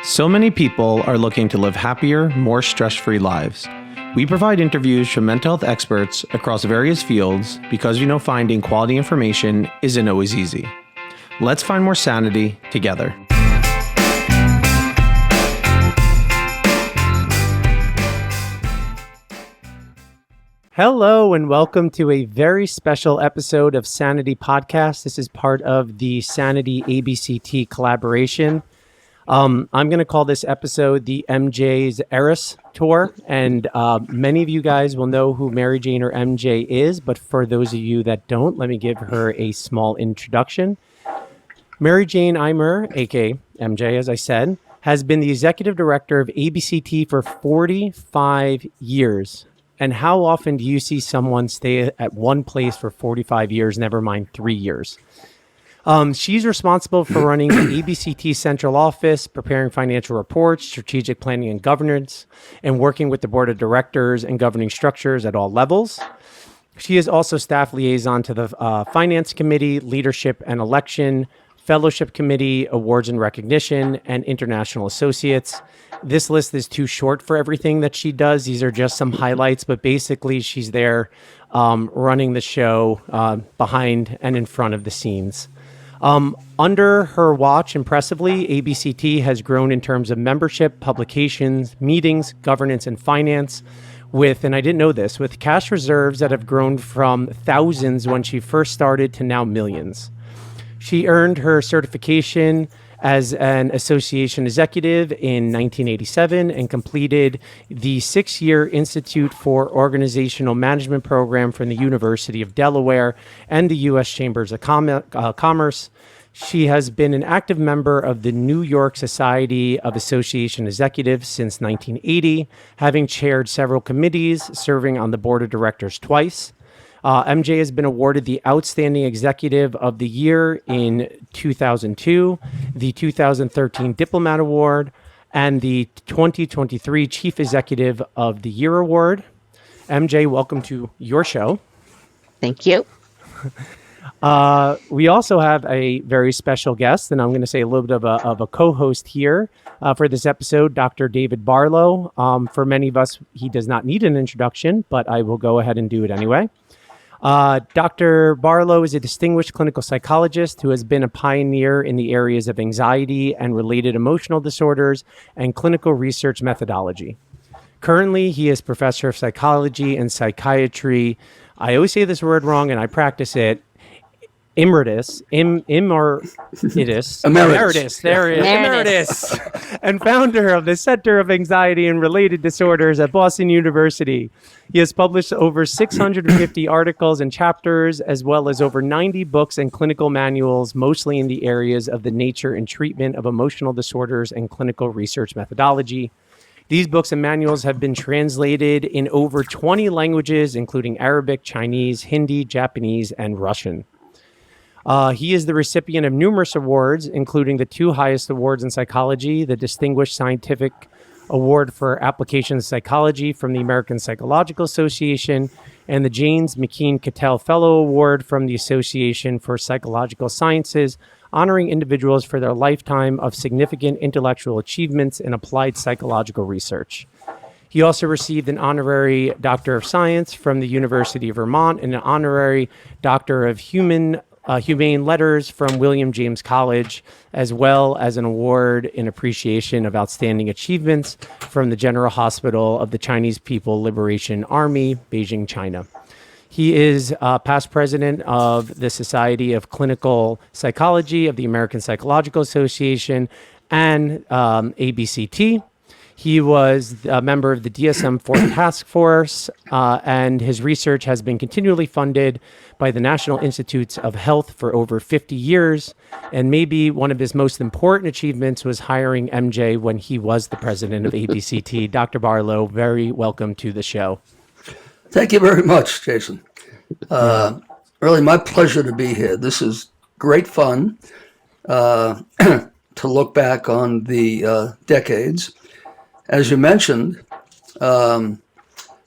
So many people are looking to live happier, more stress-free lives. We provide interviews from mental health experts across various fields because we know finding quality information isn't always easy. Let's find more sanity together. Hello and welcome to a very special episode of Sanity Podcast. This is part of the Sanity ABCT collaboration. I'm going to call this episode the MJ's Eras Tour, and many of you guys will know who Mary Jane or MJ is, but for those of you that don't, let me give her a small introduction. Mary Jane Eimer, aka MJ, as I said, has been the executive director of ABCT for 45 years. And how often do you see someone stay at one place for 45 years, never mind 3 years? She's responsible for running the ABCT central office, preparing financial reports, strategic planning and governance, and working with the board of directors and governing structures at all levels. She is also staff liaison to the finance committee, leadership and election, fellowship committee, awards and recognition, and international associates. This list is too short for everything that she does. These are just some highlights, but basically she's there running the show behind and in front of the scenes. Under her watch, impressively, ABCT has grown in terms of membership, publications, meetings, governance, and finance with, and I didn't know this, with cash reserves that have grown from thousands when she first started to now millions. She earned her certification as an association executive in 1987 and completed the 6-year Institute for Organizational Management program from the University of Delaware and the U.S. Chambers of Commerce. She has been an active member of the New York Society of Association Executives since 1980, having chaired several committees, serving on the board of directors twice. MJ has been awarded the Outstanding Executive of the Year in 2002, the 2013 Diplomat Award, and the 2023 Chief Executive of the Year Award. MJ, welcome to your show. Thank you. We also have a very special guest, and I'm going to say a little bit of a co-host here for this episode, Dr. David Barlow. For many of us, he does not need an introduction, but I will go ahead and do it anyway. Dr. Barlow is a distinguished clinical psychologist who has been a pioneer in the areas of anxiety and related emotional disorders and clinical research methodology. Currently, he is professor of psychology and psychiatry. I always say this word wrong and I practice it. Emeritus, there it is, Emeritus, and founder of the Center of Anxiety and Related Disorders at Boston University. He has published over 650 articles and chapters, as well as over 90 books and clinical manuals, mostly in the areas of the nature and treatment of emotional disorders and clinical research methodology. These books and manuals have been translated in over 20 languages, including Arabic, Chinese, Hindi, Japanese, and Russian. He is the recipient of numerous awards, including the 2 highest awards in psychology, the Distinguished Scientific Award for Application of Psychology from the American Psychological Association, and the James McKean Cattell Fellow Award from the Association for Psychological Sciences, honoring individuals for their lifetime of significant intellectual achievements in applied psychological research. He also received an honorary Doctor of Science from the University of Vermont and an honorary Doctor of Humane Letters from William James College, as well as an award in appreciation of outstanding achievements from the General Hospital of the Chinese People Liberation Army, Beijing, China. He is past president of the Society of Clinical Psychology of the American Psychological Association and ABCT. He was a member of the DSM-4 task force, and his research has been continually funded by the National Institutes of Health for over 50 years. And maybe one of his most important achievements was hiring MJ when he was the president of ABCT. Dr. Barlow, very welcome to the show. Thank you very much, Jason. Really my pleasure to be here. This is great fun to look back on the decades. As you mentioned, I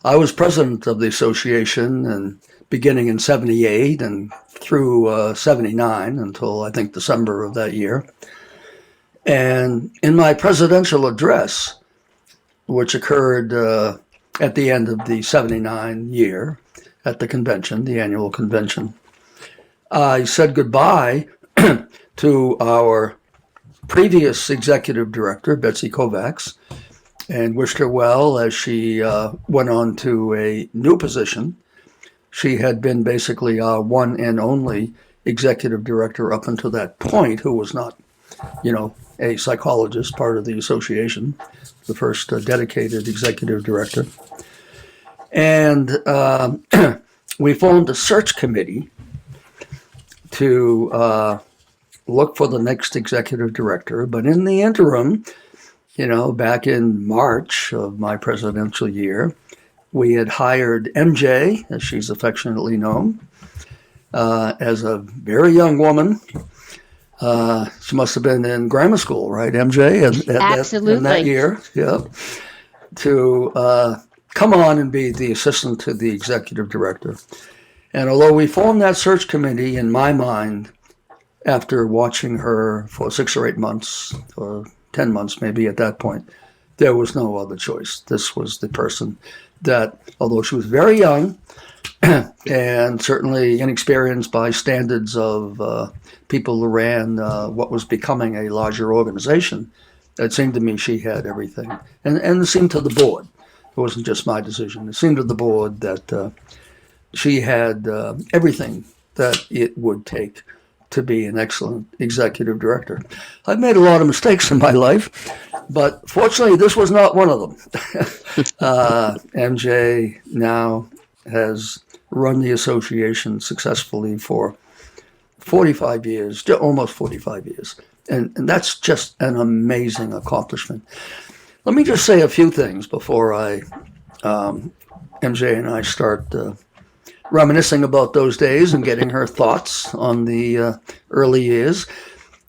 was president of the association and beginning in 78 and through 79 until I think December of that year. And in my presidential address, which occurred at the end of the 79 year at the convention, the annual convention, I said goodbye to our previous executive director, Betsy Kovacs, and wished her well as she went on to a new position. She had been basically our one and only executive director up until that point, who was not, a psychologist, part of the association, the first dedicated executive director. And we formed a search committee to look for the next executive director. But in the interim, back in March of my presidential year, we had hired MJ, as she's affectionately known, as a very young woman. She must have been in grammar school, right, MJ? Absolutely. In that year, yeah. To come on and be the assistant to the executive director. And although we formed that search committee, in my mind, after watching her for 6 or 8 months, or 10 months maybe at that point, there was no other choice. This was the person that, although she was very young and certainly inexperienced by standards of people who ran what was becoming a larger organization, it seemed to me she had everything. And it seemed to the board. It wasn't just my decision. It seemed to the board that she had everything that it would take to be an excellent executive director. I've made a lot of mistakes in my life, but fortunately, this was not one of them. MJ now has run the association successfully for 45 years, almost 45 years. And that's just an amazing accomplishment. Let me just say a few things before MJ and I start reminiscing about those days and getting her thoughts on the early years.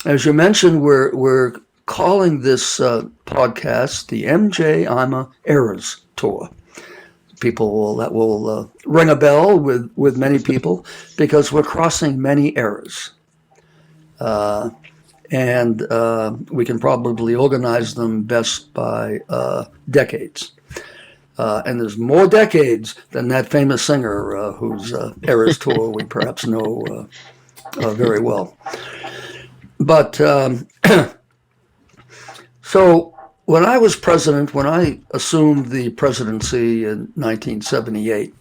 As you mentioned, we're calling this podcast the MJ Eimer Eras Tour. That will ring a bell with many people because we're crossing many eras. And we can probably organize them best by decades. And there's more decades than that famous singer whose Eras Tour we perhaps know very well. But so when I was president, when I assumed the presidency in 1978,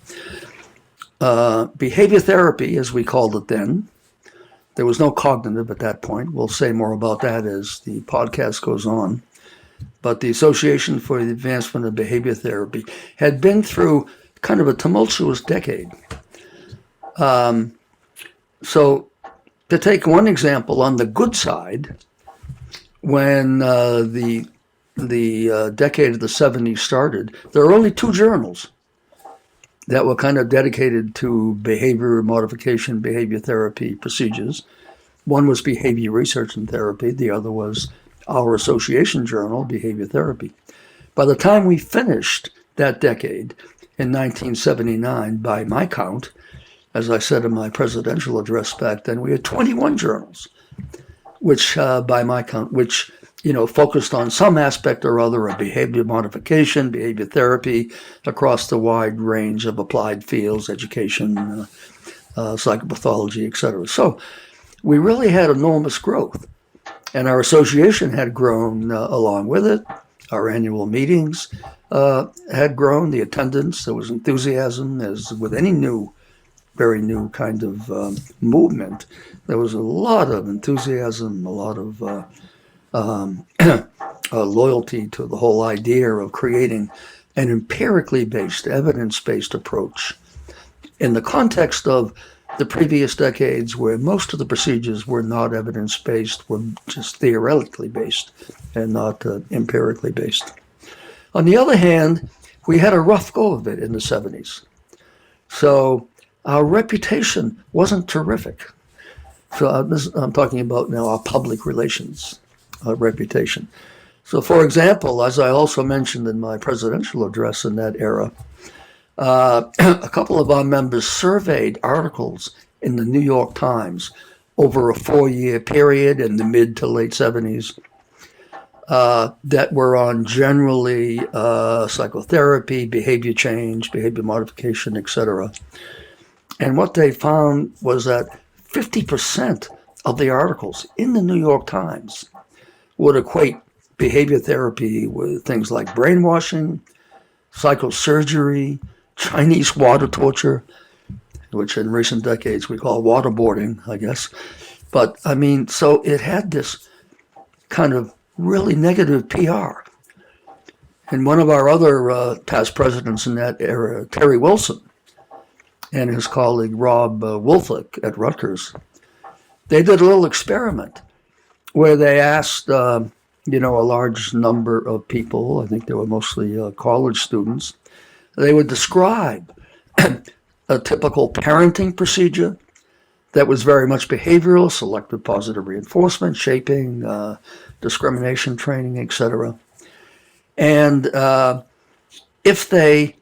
behavior therapy, as we called it then, there was no cognitive at that point. We'll say more about that as the podcast goes on. But the Association for the Advancement of Behavior Therapy had been through kind of a tumultuous decade. So to take one example, on the good side, when the decade of the 70s started, there were only 2 journals that were kind of dedicated to behavior modification, behavior therapy procedures. One was Behavior Research and Therapy. The other was our association journal, Behavior Therapy. By the time we finished that decade in 1979, by my count, as I said in my presidential address back then, we had 21 journals, which by my count, focused on some aspect or other of behavior modification, behavior therapy across the wide range of applied fields, education, psychopathology, etc. So we really had enormous growth. And our association had grown along with it. Our annual meetings had grown, the attendance, there was enthusiasm, as with any very new kind of movement. There was a lot of enthusiasm, a lot of loyalty to the whole idea of creating an empirically based, evidence-based approach in the context of the previous decades where most of the procedures were not evidence-based, were just theoretically based and not empirically based. On the other hand, we had a rough go of it in the 70s. So our reputation wasn't terrific. So I'm talking about now our public relations reputation. So for example, as I also mentioned in my presidential address in that era, a couple of our members surveyed articles in the New York Times over a 4-year period in the mid to late 70s that were on generally psychotherapy, behavior change, behavior modification, etc. And what they found was that 50% of the articles in the New York Times would equate behavior therapy with things like brainwashing, psychosurgery, Chinese water torture, which in recent decades we call waterboarding, I guess. But I mean, so it had this kind of really negative PR. And one of our other past presidents in that era, Terry Wilson, and his colleague Rob Wolfick at Rutgers, they did a little experiment where they asked, a large number of people, I think they were mostly college students, they would describe a typical parenting procedure that was very much behavioral, selective positive reinforcement, shaping, discrimination training, etc. And if they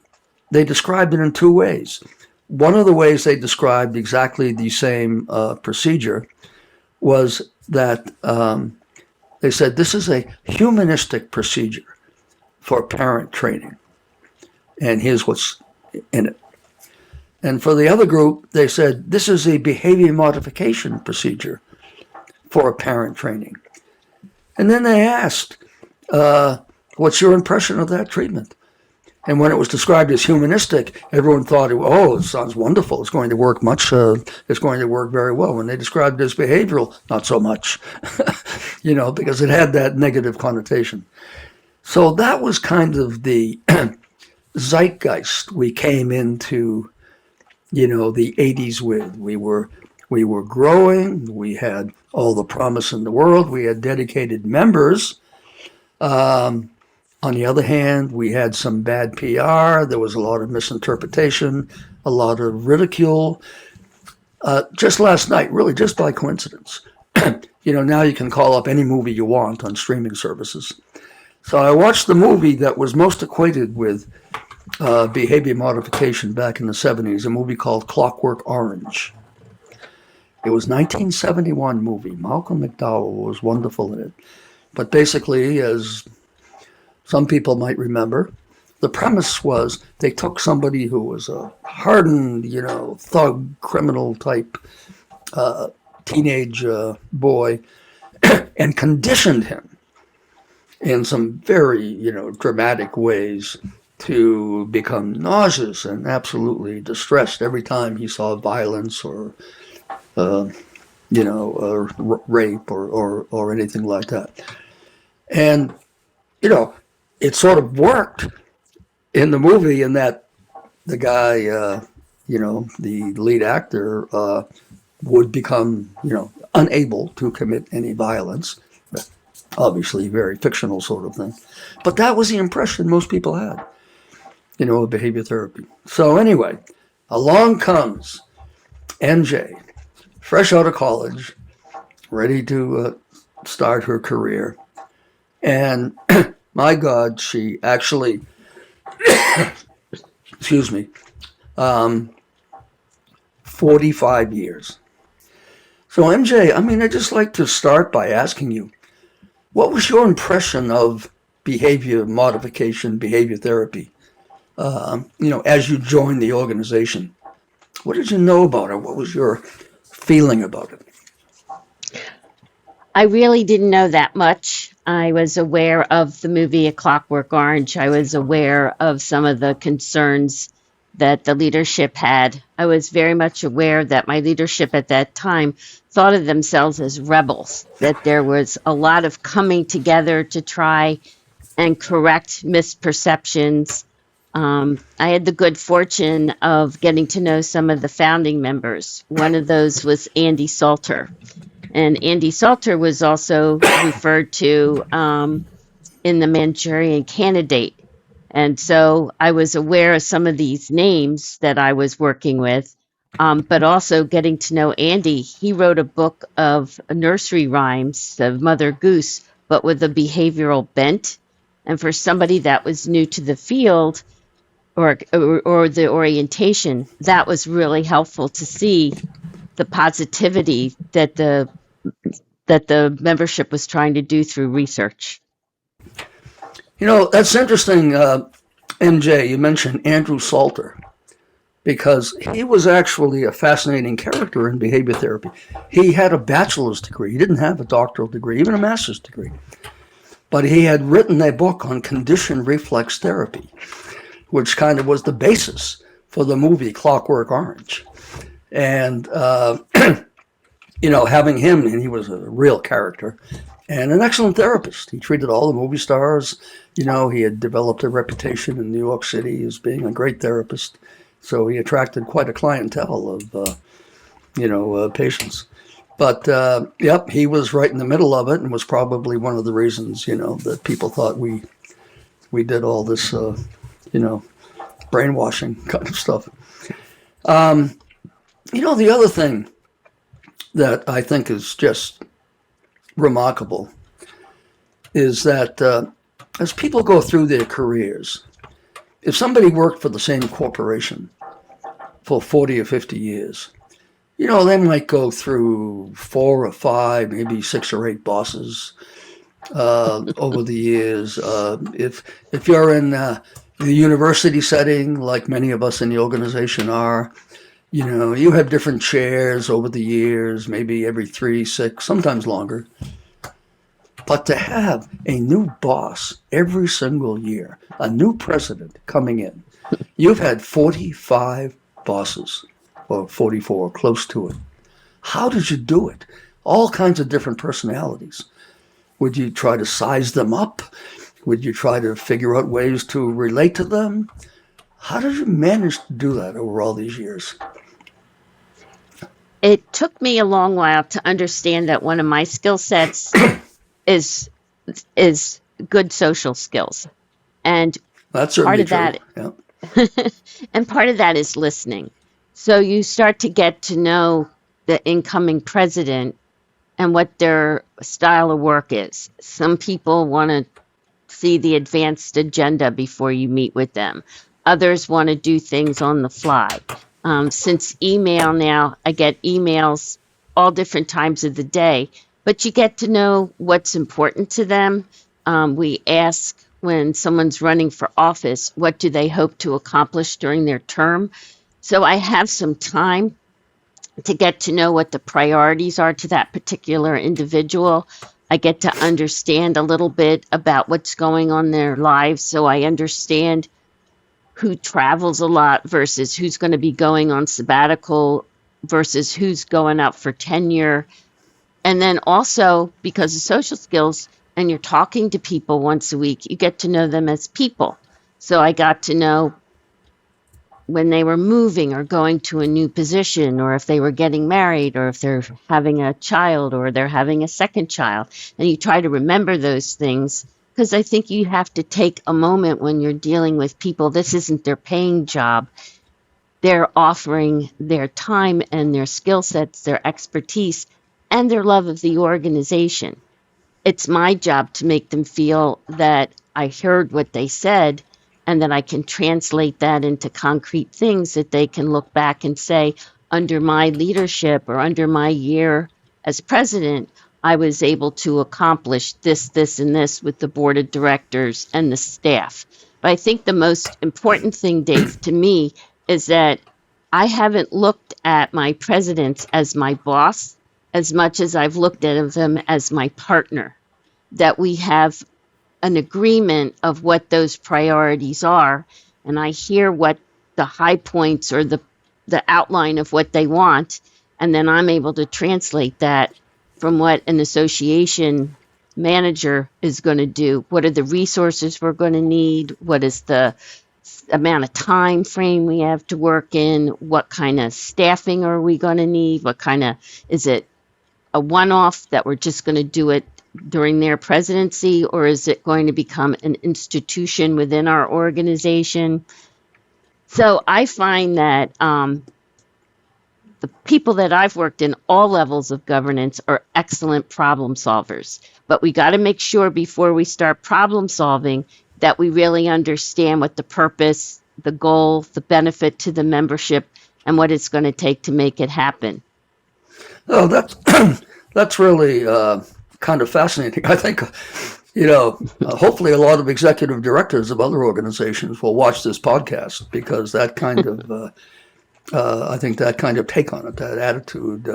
described it in two ways. One of the ways they described exactly the same procedure was that they said this is a humanistic procedure for parent training, and here's what's in it. And for the other group, they said this is a behavior modification procedure for parent training. And then they asked, what's your impression of that treatment? And when it was described as humanistic, everyone thought, oh, it sounds wonderful. It's going to work it's going to work very well. When they described it as behavioral, not so much, because it had that negative connotation. So that was kind of the zeitgeist we came into, the 80s with. We were growing. We had all the promise in the world. We had dedicated members. On the other hand, we had some bad PR. There was a lot of misinterpretation, a lot of ridicule. Just last night, really just by coincidence, now you can call up any movie you want on streaming services. So I watched the movie that was most equated with behavior modification back in the 70s, a movie called Clockwork Orange. It was a 1971 movie. Malcolm McDowell was wonderful in it. But basically, as some people might remember, the premise was they took somebody who was a hardened, thug, criminal type teenage boy and conditioned him in some very, dramatic ways to become nauseous and absolutely distressed every time he saw violence or, rape or anything like that. And, it sort of worked in the movie in that the guy, the lead actor, would become, unable to commit any violence. Obviously, very fictional sort of thing. But that was the impression most people had, of behavior therapy. So anyway, along comes MJ, fresh out of college, ready to start her career. And my God, she actually, 45 years. So MJ, I'd just like to start by asking you, what was your impression of behavior modification, behavior therapy, as you joined the organization? What did you know about it? What was your feeling about it? I really didn't know that much. I was aware of the movie A Clockwork Orange. I was aware of some of the concerns that the leadership had. I was very much aware that my leadership at that time thought of themselves as rebels, that there was a lot of coming together to try and correct misperceptions. I had the good fortune of getting to know some of the founding members. One of those was Andy Salter. And Andy Salter was also referred to in the Manchurian Candidate. And so I was aware of some of these names that I was working with, but also getting to know Andy. He wrote a book of nursery rhymes of Mother Goose, but with a behavioral bent. And for somebody that was new to the field or the orientation, that was really helpful to see the positivity that the membership was trying to do through research. That's interesting, MJ. You mentioned Andrew Salter, because he was actually a fascinating character in behavior therapy. He had a bachelor's degree. He didn't have a doctoral degree, even a master's degree. But he had written a book on conditioned reflex therapy, which kind of was the basis for the movie Clockwork Orange. And, having him, and he was a real character and an excellent therapist. He treated all the movie stars. He had developed a reputation in New York City as being a great therapist. So he attracted quite a clientele of, patients. But, he was right in the middle of it and was probably one of the reasons, that people thought we did all this, brainwashing kind of stuff. The other thing that I think is just remarkable is that as people go through their careers, if somebody worked for the same corporation for 40 or 50 years, they might go through 4 or 5, maybe 6 or 8 bosses over the years. If you're in the university setting, like many of us in the organization are, you have different chairs over the years, maybe every 3, 6, sometimes longer. But to have a new boss every single year, a new president coming in, you've had 45 bosses, or 44, close to it. How did you do it? All kinds of different personalities. Would you try to size them up? Would you try to figure out ways to relate to them? How did you manage to do that over all these years? It took me a long while to understand that one of my skill sets is good social skills. And that's part of true. that, yeah. and part of that is listening. So you start to get to know the incoming president and what their style of work is. Some people want to see the advanced agenda before you meet with them. Others want to do things on the fly. Since email now, I get emails all different times of the day, but you get to know what's important to them. We ask when someone's running for office, what do they hope to accomplish during their term? So I have some time to get to know what the priorities are to that particular individual. I get to understand a little bit about what's going on in their lives, so I understand who travels a lot versus who's going to be going on sabbatical versus who's going up for tenure. And then also, because of social skills, and you're talking to people once a week, you get to know them as people. So I got to know when they were moving or going to a new position, or if they were getting married, or if they're having a child, or they're having a second child. And you try to remember those things, because I think you have to take a moment when you're dealing with people. This isn't their paying job. They're offering their time and their skill sets, their expertise, and their love of the organization. It's my job to make them feel that I heard what they said, and that I can translate that into concrete things that they can look back and say, under my leadership or under my year as president, I was able to accomplish this, this, and this with the board of directors and the staff. But I think the most important thing, Dave, to me, is that I haven't looked at my presidents as my boss as much as I've looked at them as my partner, that we have an agreement of what those priorities are, and I hear what the high points or the outline of what they want, and then I'm able to translate that from what an association manager is going to do. What are the resources we're going to need? What is the amount of time frame we have to work in? What kind of staffing are we going to need? What kind of, is it a one-off that we're just going to do it during their presidency, or is it going to become an institution within our organization? So I find that the people that I've worked in all levels of governance are excellent problem solvers. But we got to make sure before we start problem solving that we really understand what the purpose, the goal, the benefit to the membership, and what it's going to take to make it happen. Oh, that's really kind of fascinating. I think Hopefully a lot of executive directors of other organizations will watch this podcast, because that kind of, I think that kind of take on it, that attitude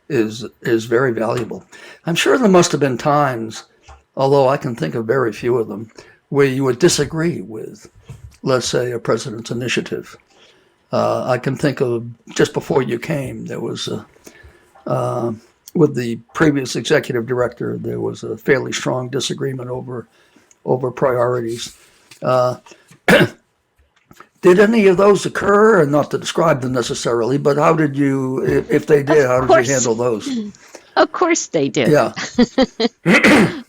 is very valuable. I'm sure there must have been times, although I can think of very few of them, where you would disagree with, let's say, a president's initiative. I can think of just before you came, there was with the previous executive director, there was a fairly strong disagreement over priorities. Did any of those occur? And not to describe them necessarily, but how did you, if they did, how did you handle those? Of course they did. Yeah.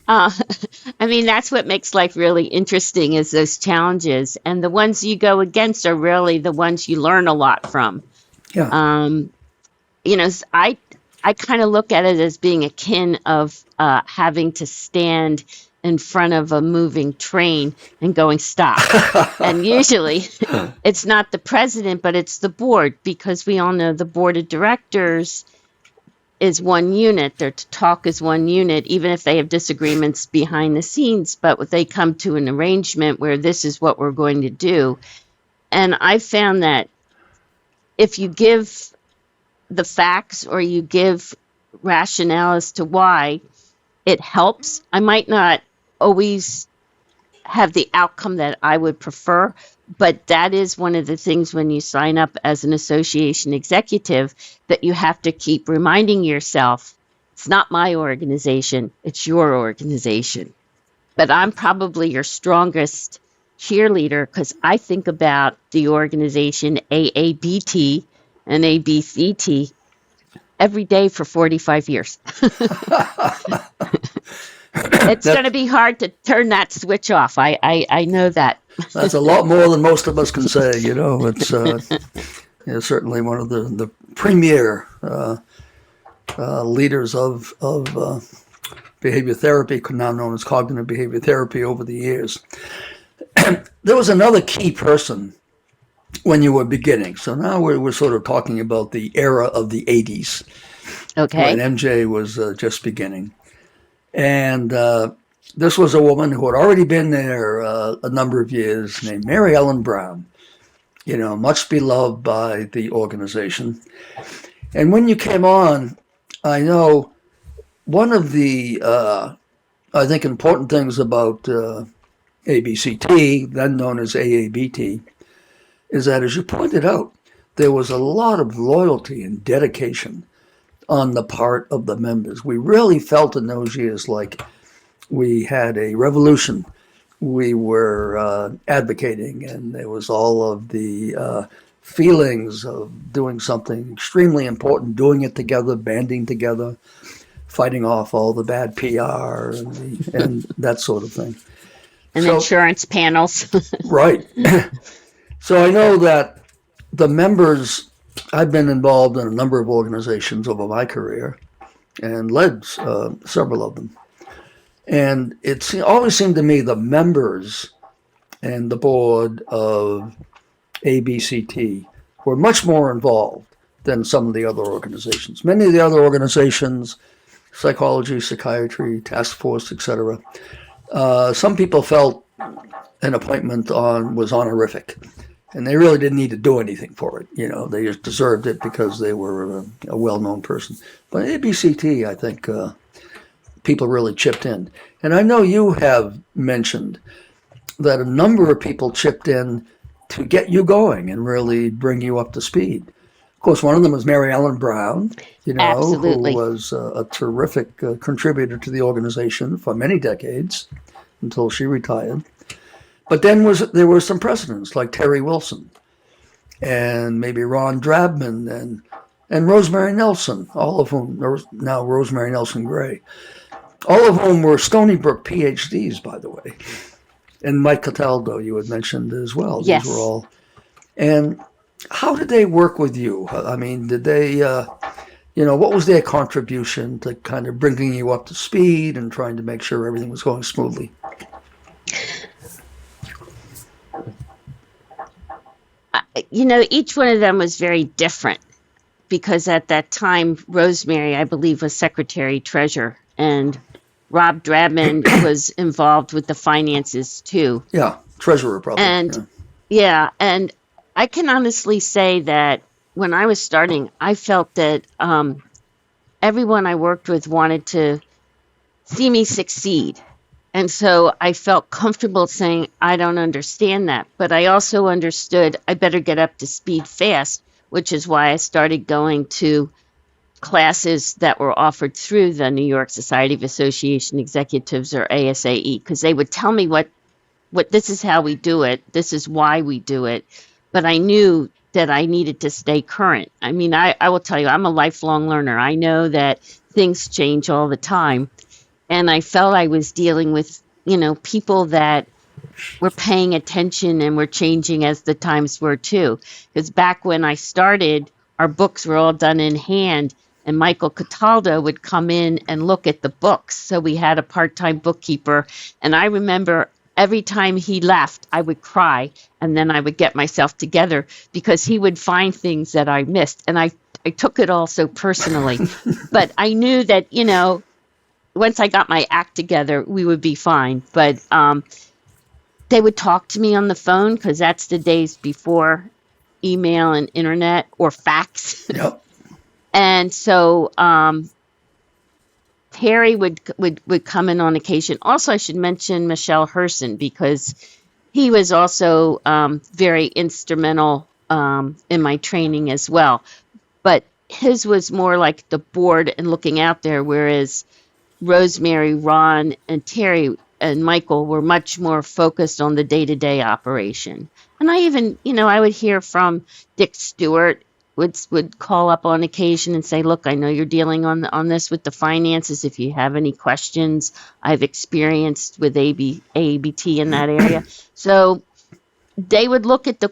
I mean, that's what makes life really interesting, is those challenges. And the ones you go against are really the ones you learn a lot from. Yeah. I kind of look at it as being akin of having to stand in front of a moving train and going, stop. And usually it's not the president, but it's the board, because we all know the board of directors is one unit. Their talk is one unit, even if they have disagreements behind the scenes, but they come to an arrangement where this is what we're going to do. And I found that if you give the facts or you give rationale as to why, it helps. I might not always have the outcome that I would prefer, but that is one of the things when you sign up as an association executive that you have to keep reminding yourself, it's not my organization, it's your organization. But I'm probably your strongest cheerleader, because I think about the organization AABT and ABCT every day for 45 years. It's going to be hard to turn that switch off. I know that. That's a lot more than most of us can say. It's certainly one of the premier leaders of behavior therapy, now known as cognitive behavior therapy, over the years. There was another key person when you were beginning. So now we're sort of talking about the era of the 80s. Okay. When MJ was just beginning. And this was a woman who had already been there a number of years, named Mary Ellen Brown, much beloved by the organization. And when you came on, I know one of the, I think, important things about ABCT, then known as AABT, is that, as you pointed out, there was a lot of loyalty and dedication on the part of the members. We really felt in those years like we had a revolution. We were advocating, and there was all of the feelings of doing something extremely important, doing it together, banding together, fighting off all the bad PR and that sort of thing. And insurance panels. Right. So I know that the members, I've been involved in a number of organizations over my career and led several of them. And it always seemed to me the members and the board of ABCT were much more involved than some of the other organizations. Many of the other organizations, psychology, psychiatry, task force, etc., some people felt an appointment was honorific. And they really didn't need to do anything for it. They just deserved it because they were a well-known person. But ABCT, I think people really chipped in. And I know you have mentioned that a number of people chipped in to get you going and really bring you up to speed. Of course, one of them was Mary Ellen Brown, Absolutely. who was a terrific contributor to the organization for many decades until she retired. But then there were some presidents like Terry Wilson and maybe Ron Drabman and Rosemary Nelson, all of whom, now Rosemary Nelson Gray, all of whom were Stony Brook PhDs, by the way. And Mike Cataldo, you had mentioned as well. Yes. These were all. And how did they work with you? I mean, did they, what was their contribution to kind of bringing you up to speed and trying to make sure everything was going smoothly? Each one of them was very different, because at that time, Rosemary, I believe, was secretary treasurer, and Rob Drabman was involved with the finances too. Yeah, treasurer probably. And and I can honestly say that when I was starting, I felt that everyone I worked with wanted to see me succeed. And so I felt comfortable saying, I don't understand that. But I also understood I better get up to speed fast, which is why I started going to classes that were offered through the New York Society of Association Executives, or ASAE, because they would tell me what this is how we do it, this is why we do it. But I knew that I needed to stay current. I mean, I will tell you, I'm a lifelong learner. I know that things change all the time. And I felt I was dealing with, people that were paying attention and were changing as the times were too. Because back when I started, our books were all done in hand, and Michael Cataldo would come in and look at the books. So we had a part-time bookkeeper. And I remember every time he left, I would cry, and then I would get myself together because he would find things that I missed. And I took it all so personally. But I knew that, once I got my act together, we would be fine. But they would talk to me on the phone, because that's the days before email and internet or fax. Yep. And so Harry would come in on occasion. Also, I should mention Michelle Herson, because he was also very instrumental in my training as well. But his was more like the board and looking out there, whereas Rosemary, Ron, and Terry and Michael were much more focused on the day-to-day operation. And I even, I would hear from Dick Stewart, would call up on occasion and say, look, I know you're dealing on this with the finances. If you have any questions, I've experienced with ABT in that area. So they would look at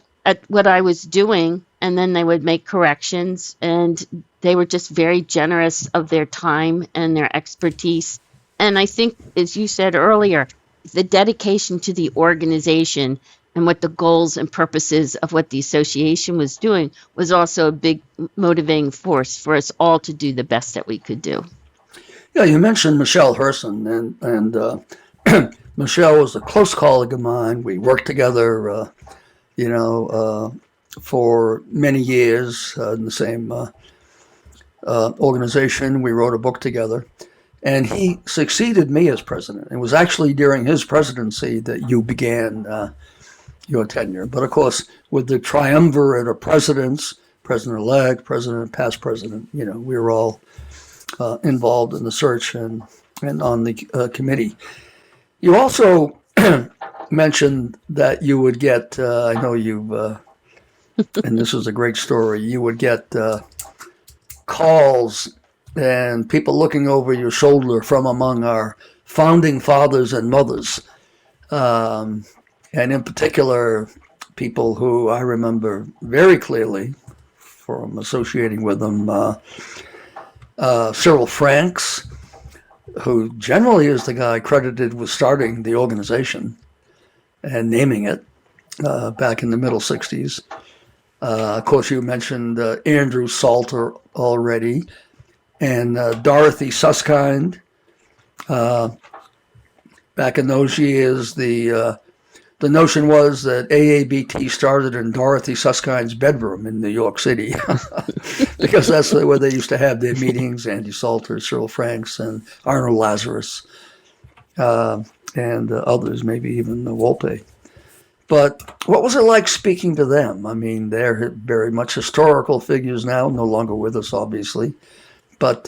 what I was doing, and then they would make corrections, and they were just very generous of their time and their expertise. And I think, as you said earlier, the dedication to the organization and what the goals and purposes of what the association was doing was also a big motivating force for us all to do the best that we could do. Yeah, you mentioned Michelle Herson, and Michelle was a close colleague of mine. We worked together, for many years in the same organization. We wrote a book together, and he succeeded me as president. It was actually during his presidency that you began your tenure. But of course, with the triumvirate of presidents, president-elect, president, past president, we were all involved in the search and on the committee. You also mentioned that you would get, I know you've, and this is a great story, you would get calls and people looking over your shoulder from among our founding fathers and mothers. And in particular, people who I remember very clearly from associating with them, Cyril Franks, who generally is the guy credited with starting the organization and naming it back in the middle 60s. Of course, you mentioned Andrew Salter already, and Dorothy Susskind. Back in those years, the notion was that AABT started in Dorothy Susskind's bedroom in New York City, because that's where they used to have their meetings. Andy Salter, Cyril Franks, and Arnold Lazarus, and others, maybe even Wolpe. But what was it like speaking to them? I mean, they're very much historical figures now, no longer with us, obviously. But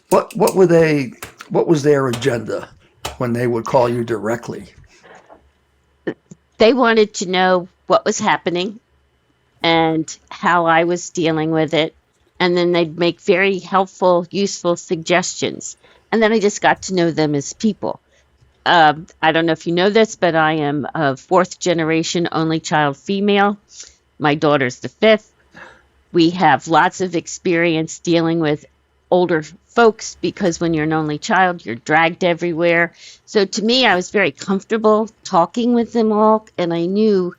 what were they? What was their agenda when they would call you directly? They wanted to know what was happening and how I was dealing with it. And then they'd make very helpful, useful suggestions. And then I just got to know them as people. I don't know if you know this, but I am a fourth generation only child female. My daughter's the fifth. We have lots of experience dealing with older folks, because when you're an only child, you're dragged everywhere. So to me, I was very comfortable talking with them all, and I knew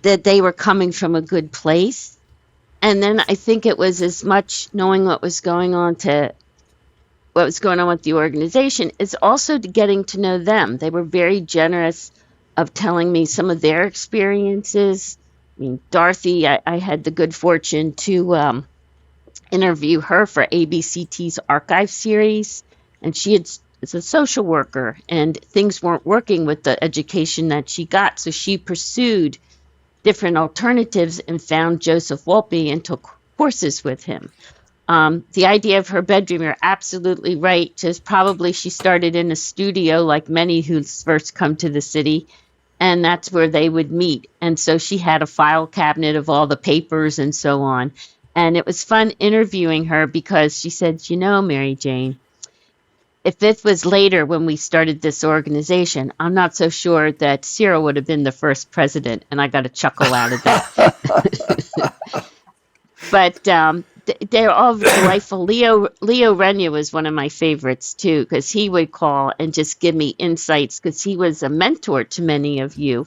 that they were coming from a good place. And then I think it was as much knowing what was going on to what was going on with the organization is also getting to know them. They were very generous of telling me some of their experiences. I mean, Dorothy, I had the good fortune to interview her for ABCT's archive series, and she is a social worker, and things weren't working with the education that she got, so she pursued different alternatives and found Joseph Wolpe and took courses with him. The idea of her bedroom, you're absolutely right. Just probably she started in a studio like many who first come to the city, and that's where they would meet. And so she had a file cabinet of all the papers and so on. And it was fun interviewing her because she said, you know, Mary Jane, if this was later when we started this organization, I'm not so sure that Cyril would have been the first president. And I got a chuckle out of that. But they're all delightful. Leo Renya was one of my favorites, too, because he would call and just give me insights because he was a mentor to many of you.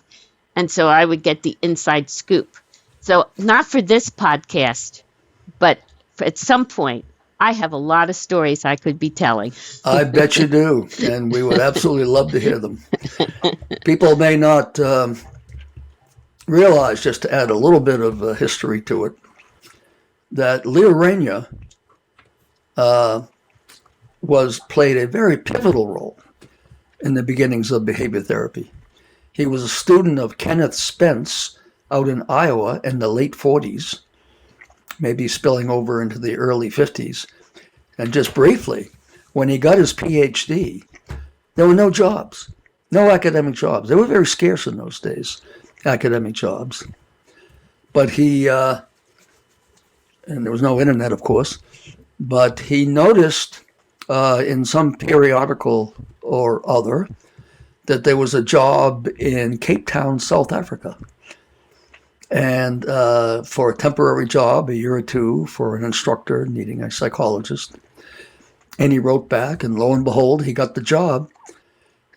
And so I would get the inside scoop. So not for this podcast, but at some point, I have a lot of stories I could be telling. I bet you do, and we would absolutely love to hear them. People may not realize, just to add a little bit of history to it, that Leo Renya played a very pivotal role in the beginnings of behavior therapy. He was a student of Kenneth Spence out in Iowa in the late 40s, maybe spilling over into the early 50s. And just briefly, when he got his PhD, there were no jobs, no academic jobs. They were very scarce in those days, academic jobs. But he, and there was no internet, of course, but he noticed in some periodical or other that there was a job in Cape Town, South Africa. And for a temporary job, a year or two, for an instructor needing a psychologist. And he wrote back, and lo and behold, he got the job.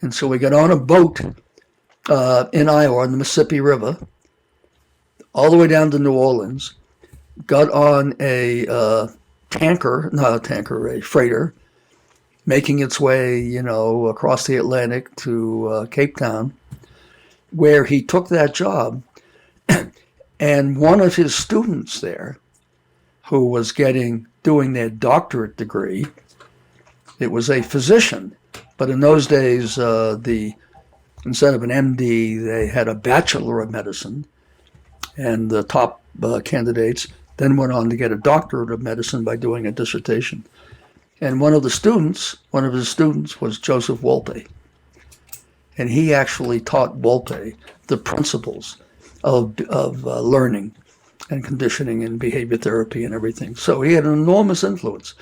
And so we got on a boat in Iowa on the Mississippi River, all the way down to New Orleans, got on a freighter, making its way, across the Atlantic to Cape Town, where he took that job. And one of his students there, who was doing their doctorate degree, it was a physician. But in those days, instead of an MD, they had a Bachelor of Medicine. And the top candidates then went on to get a doctorate of medicine by doing a dissertation. And one of his students was Joseph Wolpe. And he actually taught Wolpe the principles of learning and conditioning and behavior therapy and everything. So he had an enormous influence.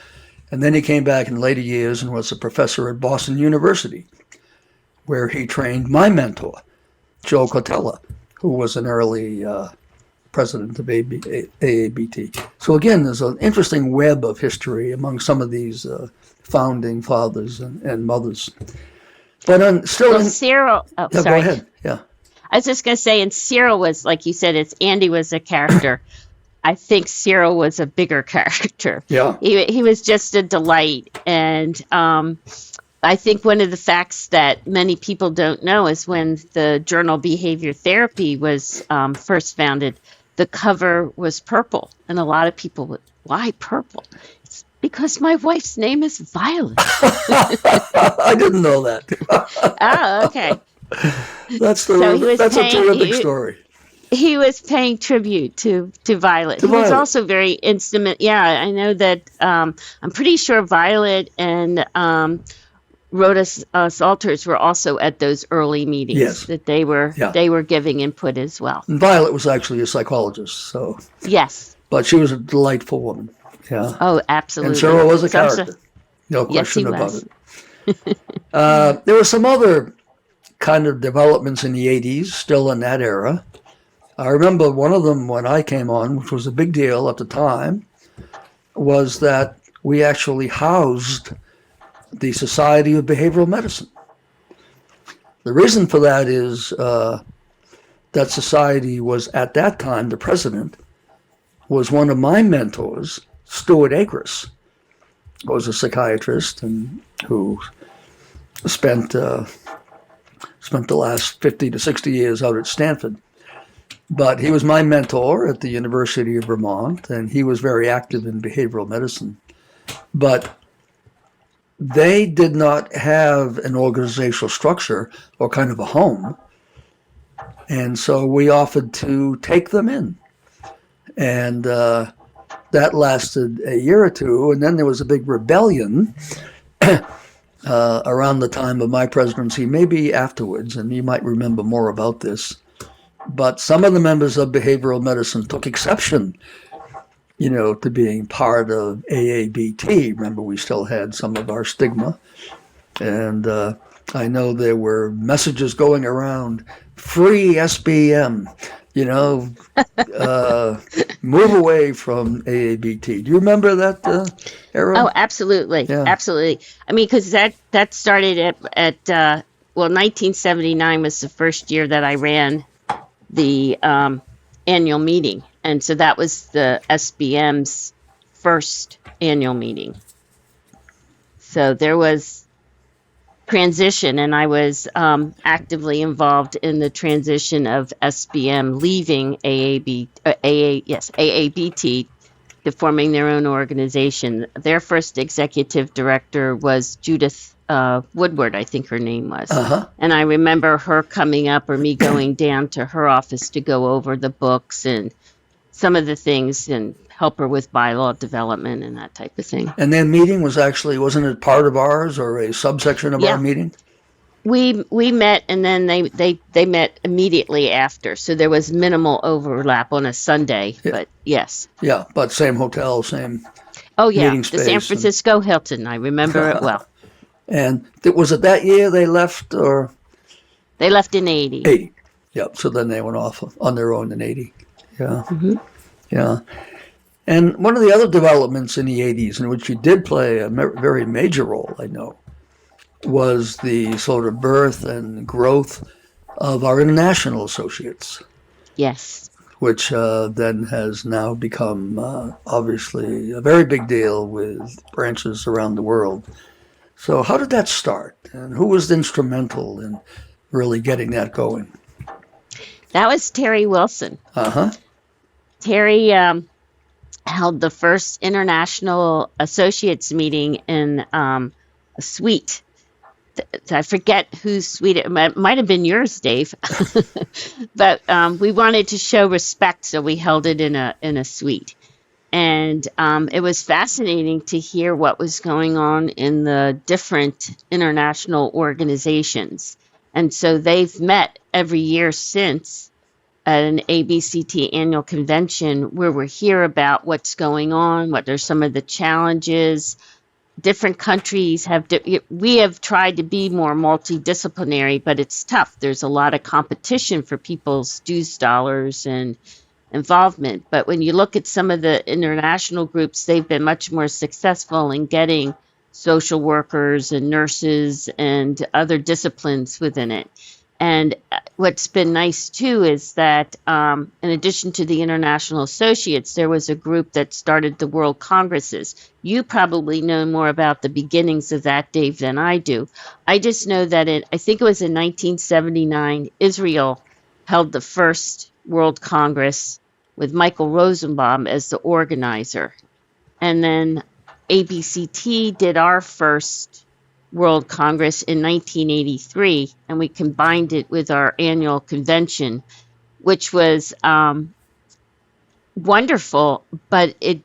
And then he came back in later years and was a professor at Boston University, where he trained my mentor, Joe Cotella, who was an early president of AABT. So again, there's an interesting web of history among some of these founding fathers and mothers. But Cyril, yeah, sorry. Go ahead. Yeah. I was just going to say, and Cyril was, like you said, Andy was a character. I think Cyril was a bigger character. Yeah. He was just a delight. And I think one of the facts that many people don't know is when the journal Behavior Therapy was first founded, the cover was purple. And a lot of people would, why purple? It's because my wife's name is Violet. I didn't know that. Oh, okay. That's a terrific story. He was paying tribute to Violet. He was also very intimate. Yeah, I know that. I'm pretty sure Violet and Rhoda Salters were also at those early meetings. Yes. That they were giving input as well. And Violet was actually a psychologist, so. Yes. But she was a delightful woman. Yeah. Oh, absolutely. And Cyril was a character. No question about it. There were some other kind of developments in the 80s, still in that era. I remember one of them when I came on, which was a big deal at the time, was that we actually housed the Society of Behavioral Medicine. The reason for that is that society was, at that time, the president was one of my mentors, Stuart Akers. was a psychiatrist and who spent the last 50 to 60 years out at Stanford. But he was my mentor at the University of Vermont, and he was very active in behavioral medicine. But they did not have an organizational structure or kind of a home. And so we offered to take them in. And that lasted a year or two. And then there was a big rebellion around the time of my presidency, maybe afterwards. And you might remember more about this. But some of the members of behavioral medicine took exception, to being part of AABT. Remember, we still had some of our stigma. And I know there were messages going around, free SBM, move away from AABT. Do you remember that era? Oh, absolutely. Yeah. Absolutely. I mean, because that started at 1979 was the first year that I ran the annual meeting. And so that was the SBM's first annual meeting. So there was transition, and I was actively involved in the transition of SBM leaving AABT to forming their own organization. Their first executive director was Judith Woodward, I think her name was. And I remember her coming up, or me going down to her office to go over the books and some of the things and help her with bylaw development and that type of thing. And their meeting wasn't it part of ours or a subsection of our meeting? We met, and then they met immediately after. So there was minimal overlap on a Sunday, but yes. Yeah, but same hotel, same meeting space. The San Francisco Hilton. I remember it well. And was it that year they left, or? They left in 80. 80. Yep. So then they went off on their own in 80. Yeah. Mm-hmm. Yeah. And one of the other developments in the 80s, in which you did play a very major role, I know, was the sort of birth and growth of our international associates. Yes. Which then has now become, obviously, a very big deal with branches around the world. So how did that start? And who was instrumental in really getting that going? That was Terry Wilson. Terry held the first international associates meeting in a suite. I forget whose suite it might have been yours, Dave. But we wanted to show respect, so we held it in a suite. And it was fascinating to hear what was going on in the different international organizations. And so they've met every year since at an ABCT annual convention, where we hear about what's going on, what are some of the challenges. Different countries we have tried to be more multidisciplinary, but it's tough. There's a lot of competition for people's dues dollars and involvement. But when you look at some of the international groups, they've been much more successful in getting social workers and nurses and other disciplines within it. And what's been nice, too, is that in addition to the international associates, there was a group that started the World Congresses. You probably know more about the beginnings of that, Dave, than I do. I just know that I think it was in 1979, Israel held the first World Congress with Michael Rosenbaum as the organizer. And then ABCT did our first World Congress in 1983, and we combined it with our annual convention, which was wonderful, but a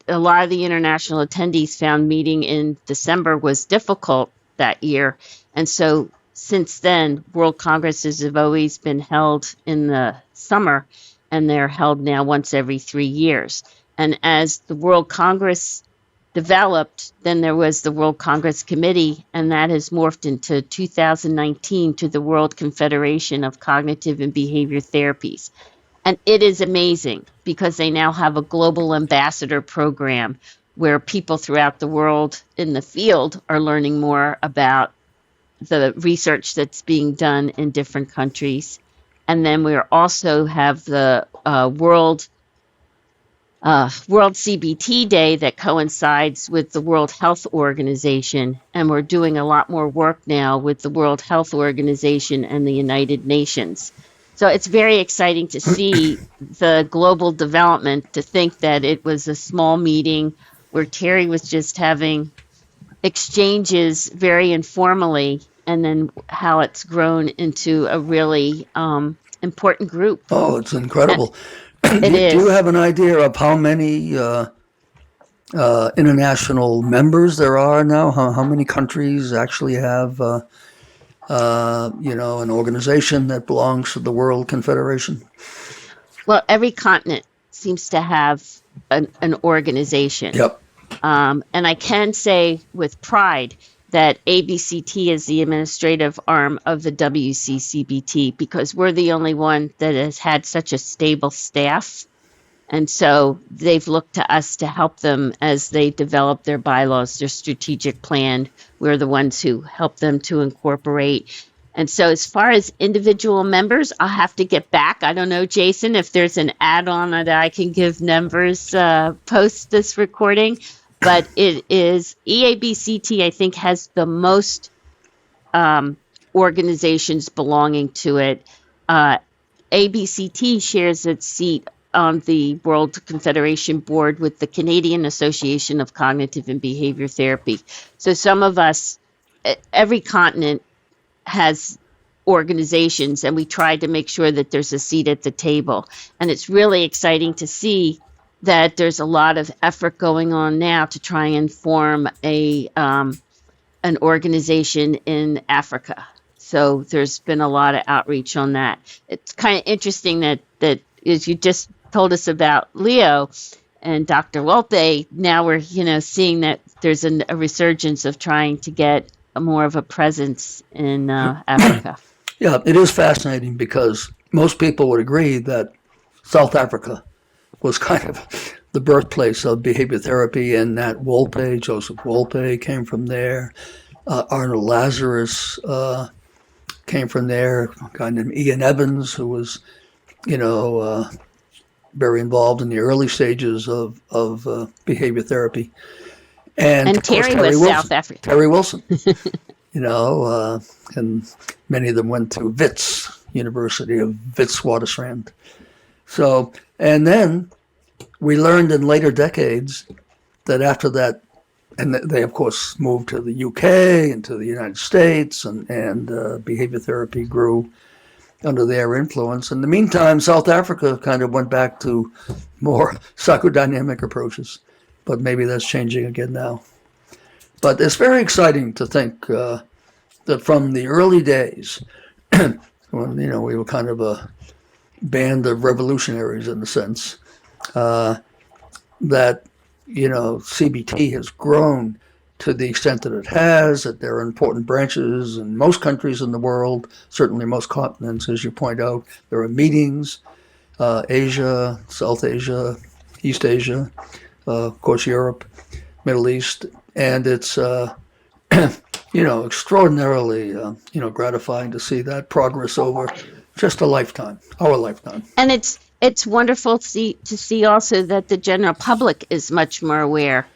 lot of the international attendees found meeting in December was difficult that year. And so since then, World Congresses have always been held in the summer, and they're held now once every 3 years. And as the World Congress developed, then there was the World Congress Committee, and that has morphed into 2019 to the World Confederation of Cognitive and Behavior Therapies. And it is amazing because they now have a global ambassador program where people throughout the world in the field are learning more about the research that's being done in different countries. And then we also have the World World CBT Day that coincides with the World Health Organization, and we're doing a lot more work now with the World Health Organization and the United Nations. So it's very exciting to see the global development, to think that it was a small meeting where Terry was just having exchanges very informally, and then how it's grown into a really important group. Oh, it's incredible. It is. Do you have an idea of how many international members there are now? How many countries actually have, an organization that belongs to the World Confederation? Well, every continent seems to have an organization. Yep. And I can say with pride that ABCT is the administrative arm of the WCCBT, because we're the only one that has had such a stable staff. And so they've looked to us to help them as they develop their bylaws, their strategic plan. We're the ones who help them to incorporate. And so as far as individual members, I'll have to get back. I don't know, Jason, if there's an add-on that I can give members post this recording. But it is EABCT, I think, has the most organizations belonging to it. ABCT shares its seat on the World Confederation Board with the Canadian Association of Cognitive and Behavior Therapy. So some of us, every continent has organizations, and we try to make sure that there's a seat at the table. And it's really exciting to see that there's a lot of effort going on now to try and form an organization in Africa. So there's been a lot of outreach on that. It's kind of interesting that as you just told us about Leo and Dr. Wolpe, now we're seeing that there's a resurgence of trying to get more of a presence in Africa. Yeah, it is fascinating, because most people would agree that South Africa was kind of the birthplace of behavior therapy, and that Joseph Wolpe came from there. Arnold Lazarus came from there. A guy named Ian Evans, who was, very involved in the early stages of behavior therapy. And Terry was Wilson, South African. Terry Wilson, and many of them went to Wits, University of Witwatersrand. So, and then we learned in later decades that after that, and they of course moved to the UK and to the United States, and behavior therapy grew under their influence. In the meantime, South Africa kind of went back to more psychodynamic approaches, but maybe that's changing again now. But it's very exciting to think that from the early days, when we were kind of a band of revolutionaries in a sense, that CBT has grown to the extent that it has, that there are important branches in most countries in the world, certainly most continents, as you point out. There are meetings, Asia, South Asia, East Asia, of course Europe, Middle East, and it's extraordinarily gratifying to see that progress over just our lifetime. And it's wonderful to see also that the general public is much more aware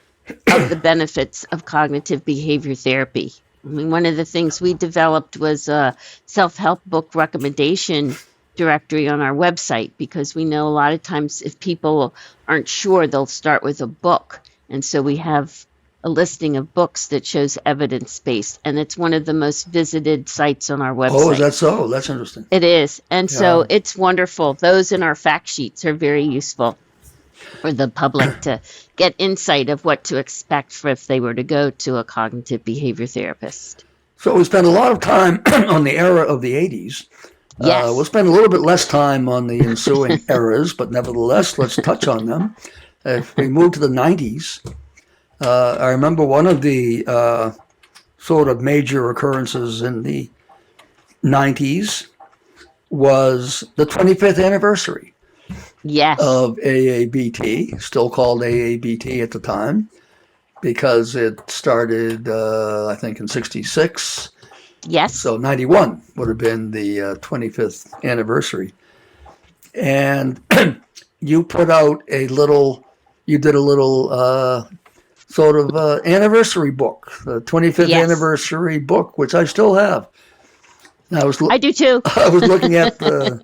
of the benefits of cognitive behavior therapy. I mean, one of the things we developed was a self-help book recommendation directory on our website, because we know a lot of times if people aren't sure, they'll start with a book. And so we have a listing of books that shows evidence-based, and it's one of the most visited sites on our website. Oh, is that so? That's interesting. It is. And so it's wonderful. Those in our fact sheets are very useful for the public to get insight of what to expect for if they were to go to a cognitive behavior therapist. So we spent a lot of time on the era of the 80s. Yes. We'll spend a little bit less time on the ensuing eras, but nevertheless, let's touch on them. If we move to the 90s, I remember one of the sort of major occurrences in the 90s was the 25th anniversary of AABT, still called AABT at the time, because it started, I think, in 66. Yes. So 91 would have been the 25th anniversary. And you put out a little you did a little sort of anniversary book, the 25th Yes. anniversary book, which I still have. And I do too. I was looking at the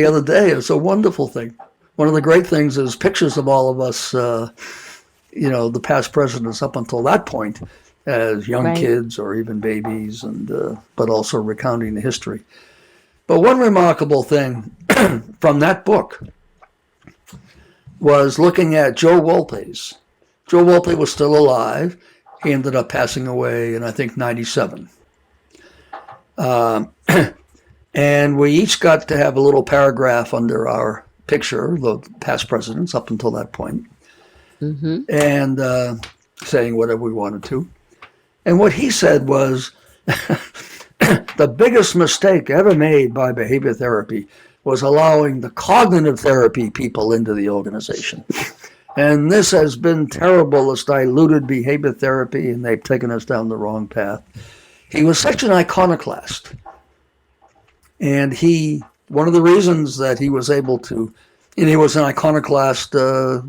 other day. It's a wonderful thing. One of the great things is pictures of all of us, the past presidents up until that point, as young Right. kids or even babies, and but also recounting the history. But one remarkable thing from that book was looking at Joe Wolpe's. Joe Wolpe was still alive. He ended up passing away in, I think, 97. And we each got to have a little paragraph under our picture, the past presidents up until that point, and saying whatever we wanted to. And what he said was, the biggest mistake ever made by behavior therapy was allowing the cognitive therapy people into the organization. And this has been terrible. It's diluted behavior therapy, and they've taken us down the wrong path. He was such an iconoclast. And one of the reasons that he was able to, and he was an iconoclast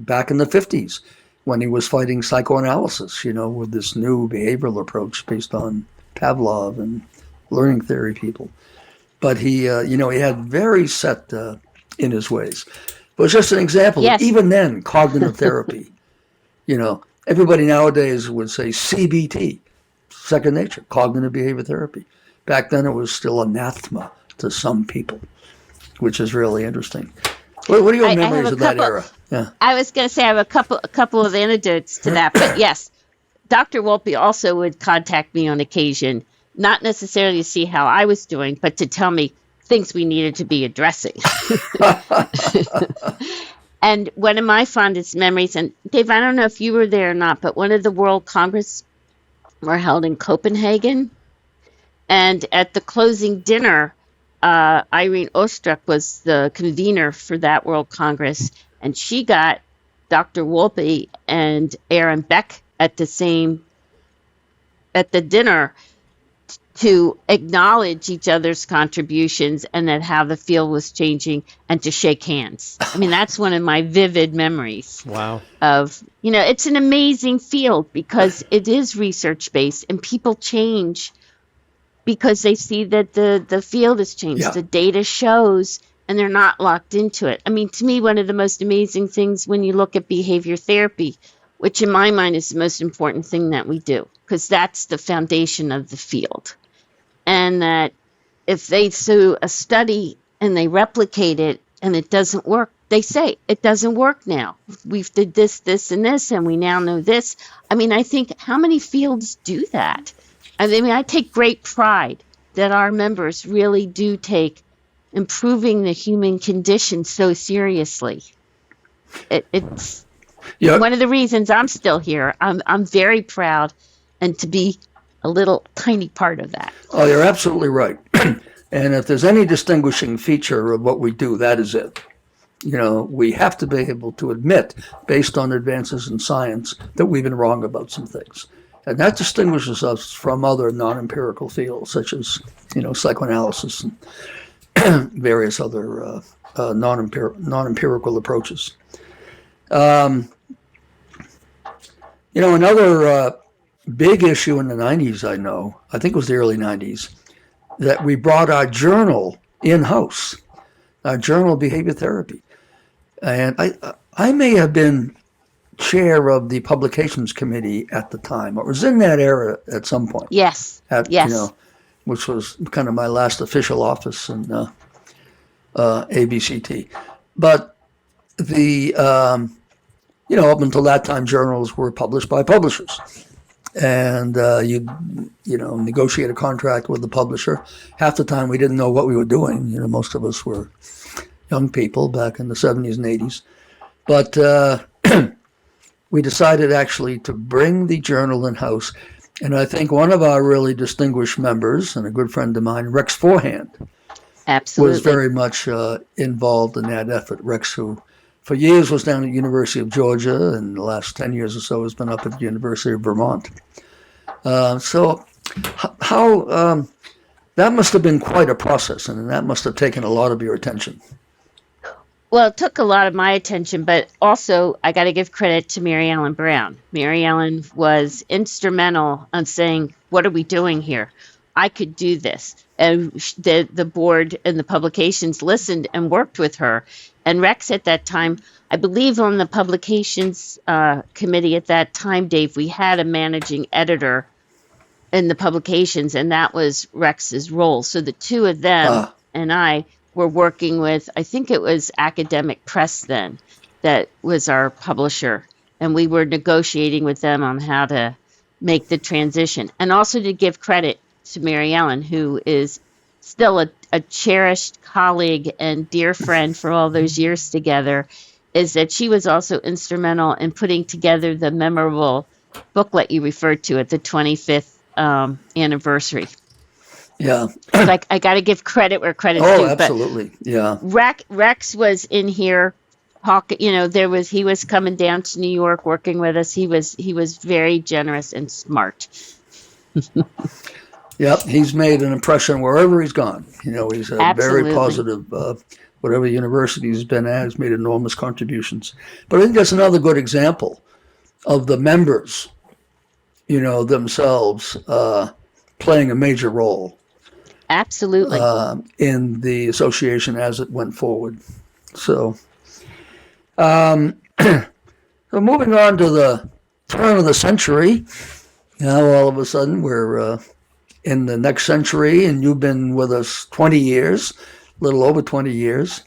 back in the 50s when he was fighting psychoanalysis, with this new behavioral approach based on Pavlov and learning theory people. But he had very set in his ways. But it's just an example. Yes. Even then, cognitive therapy, everybody nowadays would say CBT, second nature, cognitive behavior therapy. Back then, it was still anathema to some people, which is really interesting. What are your memories of that era? Yeah. I was going to say I have a couple of anecdotes to that, but yes, Dr. Wolpe also would contact me on occasion, not necessarily to see how I was doing, but to tell me things we needed to be addressing. And one of my fondest memories, and Dave, I don't know if you were there or not, but one of the World Congress were held in Copenhagen, and at the closing dinner, Irene Ostrup was the convener for that World Congress, and she got Dr. Wolpe and Aaron Beck at the dinner to acknowledge each other's contributions and that how the field was changing and to shake hands. I mean, that's one of my vivid memories. Wow. Of, it's an amazing field because it is research-based and people change because they see that the field has changed. Yeah. The data shows, and they're not locked into it. I mean, to me, one of the most amazing things when you look at behavior therapy, which in my mind is the most important thing that we do, because that's the foundation of the field. And that if they do a study and they replicate it and it doesn't work, they say, it doesn't work now. We've did this, this, and this, and we now know this. I mean, I think how many fields do that? I mean, I take great pride that our members really do take improving the human condition so seriously. It's one of the reasons I'm still here. I'm very proud and to be a little tiny part of that. Oh, you're absolutely right. And if there's any distinguishing feature of what we do, that is it. We have to be able to admit, based on advances in science, that we've been wrong about some things. And that distinguishes us from other non-empirical fields, such as, psychoanalysis and various other non-empirical approaches. Another big issue in the 90s, I think it was the early 90s, that we brought our journal in-house, our journal of behavior therapy. And I may have been chair of the publications committee at the time. It was in that era at some point. Yes. Yes. Which was kind of my last official office in ABCT. But the, up until that time, journals were published by publishers. And you negotiate a contract with the publisher. Half the time we didn't know what we were doing. Most of us were young people back in the 70s and 80s. But we decided actually to bring the journal in-house. And I think one of our really distinguished members, and a good friend of mine, Rex Forehand, Absolutely. was very much involved in that effort. Rex, who for years was down at the University of Georgia, and the last 10 years or so has been up at the University of Vermont. So how that must have been quite a process, and that must have taken a lot of your attention. Well, it took a lot of my attention, but also I got to give credit to Mary Ellen Brown. Mary Ellen was instrumental on saying, "What are we doing here? I could do this." And the board and the publications listened and worked with her. And Rex at that time, I believe on the publications committee at that time, Dave, we had a managing editor in the publications, and that was Rex's role. So the two of them and I were working with, I think it was Academic Press then, that was our publisher. And we were negotiating with them on how to make the transition. And also to give credit to Mary Ellen, who is still a cherished colleague and dear friend for all those years together, is that she was also instrumental in putting together the memorable booklet you referred to at the 25th anniversary. Yeah. Like, I got to give credit where credit's due. Oh, absolutely. Yeah. Rex was in here talking, he was coming down to New York working with us. He was very generous and smart. Yep. He's made an impression wherever he's gone. He's a Absolutely. very positive, whatever university he's been at, has made enormous contributions. But I think that's another good example of the members, themselves playing a major role. Absolutely. In the association as it went forward. So, so moving on to the turn of the century, now all of a sudden we're in the next century, and you've been with us 20 years, a little over 20 years.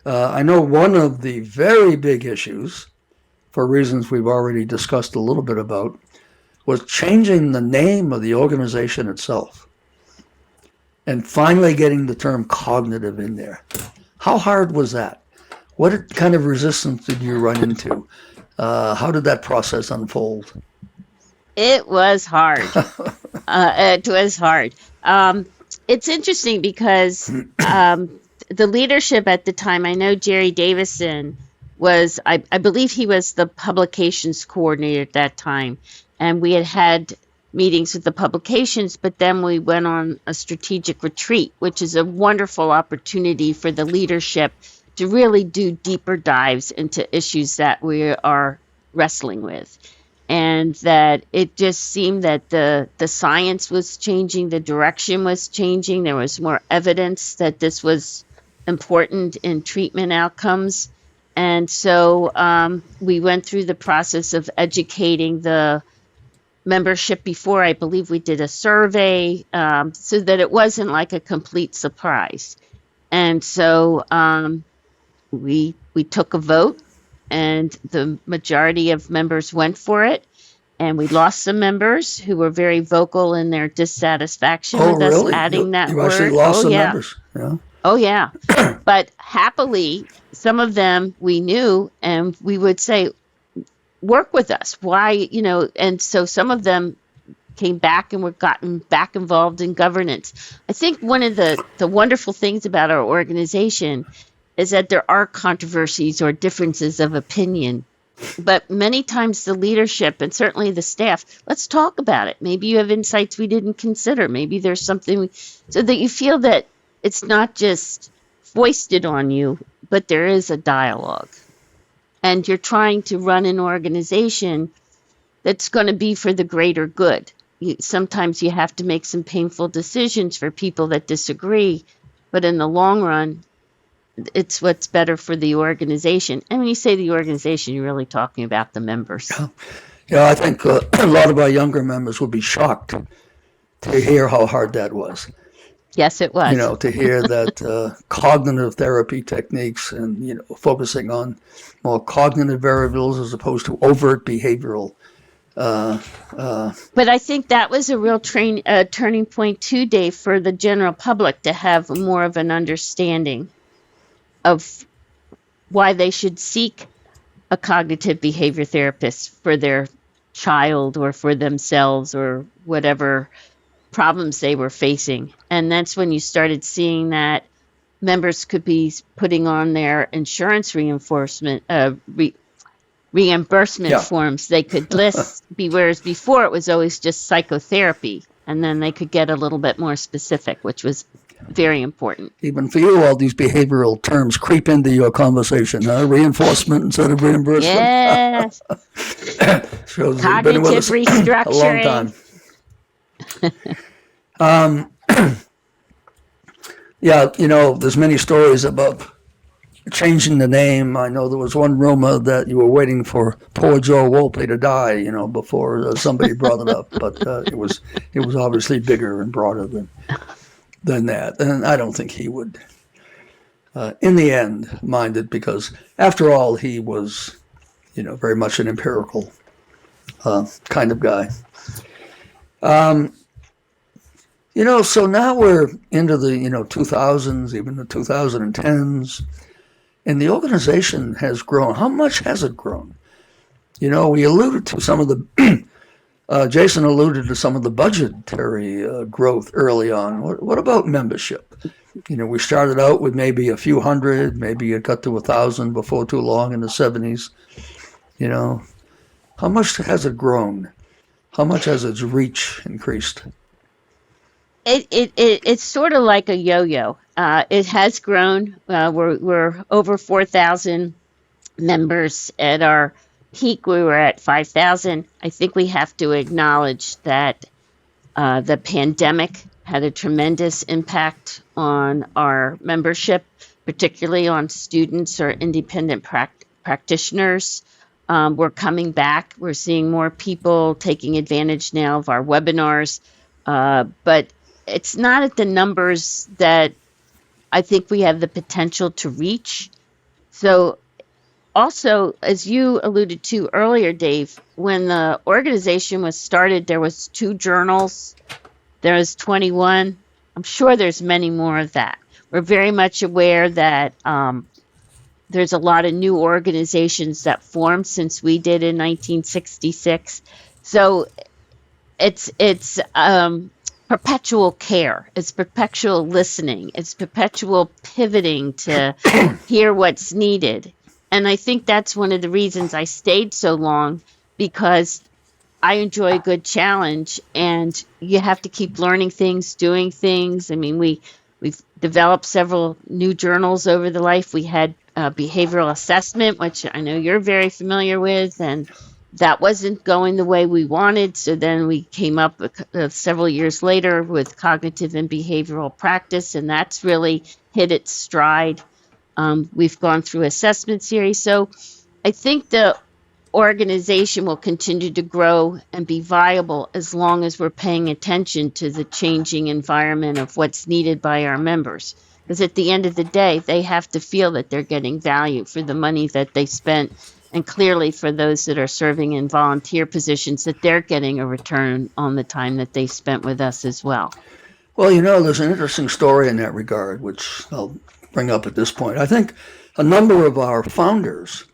I know one of the very big issues, for reasons we've already discussed a little bit about, was changing the name of the organization itself. And finally getting the term cognitive in there. How hard was that? What kind of resistance did you run into? How did that process unfold? It was hard. It was hard. It's interesting because the leadership at the time, I know Jerry Davison was, I believe he was the publications coordinator at that time. And we had meetings with the publications, but then we went on a strategic retreat, which is a wonderful opportunity for the leadership to really do deeper dives into issues that we are wrestling with. And that it just seemed that the science was changing, the direction was changing, there was more evidence that this was important in treatment outcomes. And so we went through the process of educating the membership before. I believe we did a survey so that it wasn't like a complete surprise. And so we took a vote, and the majority of members went for it. And we lost some members who were very vocal in their dissatisfaction with us adding that word. You actually lost some members. Yeah. Oh, yeah. But happily, some of them we knew, and we would say, work with us. Why, and so some of them came back and were gotten back involved in governance. I think one of the wonderful things about our organization is that there are controversies or differences of opinion, but many times the leadership and certainly the staff, let's talk about it. Maybe you have insights we didn't consider. Maybe there's something, so that you feel that it's not just foisted on you, but there is a dialogue. And you're trying to run an organization that's going to be for the greater good. Sometimes you have to make some painful decisions for people that disagree, but in the long run, it's what's better for the organization. And when you say the organization, you're really talking about the members. Yeah, I think a lot of our younger members would be shocked to hear how hard that was. Yes, it was. To hear that cognitive therapy techniques and, focusing on more cognitive variables as opposed to overt behavioral. But I think that was a real turning point too, Dave, for the general public to have more of an understanding of why they should seek a cognitive behavior therapist for their child or for themselves or whatever problems they were facing. And that's when you started seeing that members could be putting on their insurance reimbursement forms. They could list, whereas before it was always just psychotherapy. and then they could get a little bit more specific, which was very important. Even for you, all these behavioral terms creep into your conversation, huh? Reinforcement instead of reimbursement. Yes. Shows Cognitive restructuring. A long time. Yeah, there's many stories about changing the name. I know there was one rumor that you were waiting for poor Joe Wolpe to die, before somebody brought it up. But it was obviously bigger and broader than that. And I don't think he would, in the end, mind it, because after all, he was, very much an empirical kind of guy. So now we're into the, 2000s, even the 2010s, and the organization has grown. How much has it grown? We alluded to some of the, Jason alluded to some of the budgetary growth early on. What about membership? We started out with maybe a few hundred, maybe it got to 1,000 before too long in the 70s. How much has it grown? How much has its reach increased? It's sort of like a yo-yo. It has grown. We're over 4,000 members. At our peak, we were at 5,000. I think we have to acknowledge that the pandemic had a tremendous impact on our membership, particularly on students or independent practitioners. We're coming back. We're seeing more people taking advantage now of our webinars, but it's not at the numbers that I think we have the potential to reach. So also, as you alluded to earlier, Dave, when the organization was started, there was 2 journals. There was 21. I'm sure there's many more of that. We're very much aware that there's a lot of new organizations that formed since we did in 1966. So it's perpetual care. It's perpetual listening. It's perpetual pivoting to hear what's needed. And I think that's one of the reasons I stayed so long, because I enjoy a good challenge, and you have to keep learning things, doing things. I mean, we've developed several new journals over the life. We had behavioral assessment, which I know you're very familiar with, and that wasn't going the way we wanted. So then we came up several years later with cognitive and behavioral practice, and that's really hit its stride. We've gone through assessment series. So I think the organization will continue to grow and be viable as long as we're paying attention to the changing environment of what's needed by our members. Because at the end of the day, they have to feel that they're getting value for the money that they spent. And clearly for those that are serving in volunteer positions, that they're getting a return on the time that they spent with us as well. Well, there's an interesting story in that regard, which I'll bring up at this point. I think a number of our founders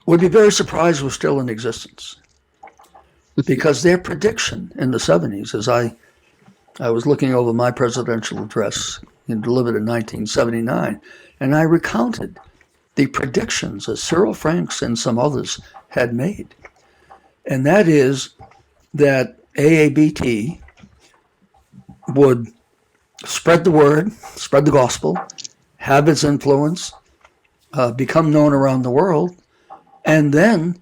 would be very surprised we're still in existence, because their prediction in the 70s, as I was looking over my presidential address delivered in 1979, and I recounted the predictions that Cyril Franks and some others had made. And that is that AABT would spread the word, spread the gospel, have its influence, become known around the world. And then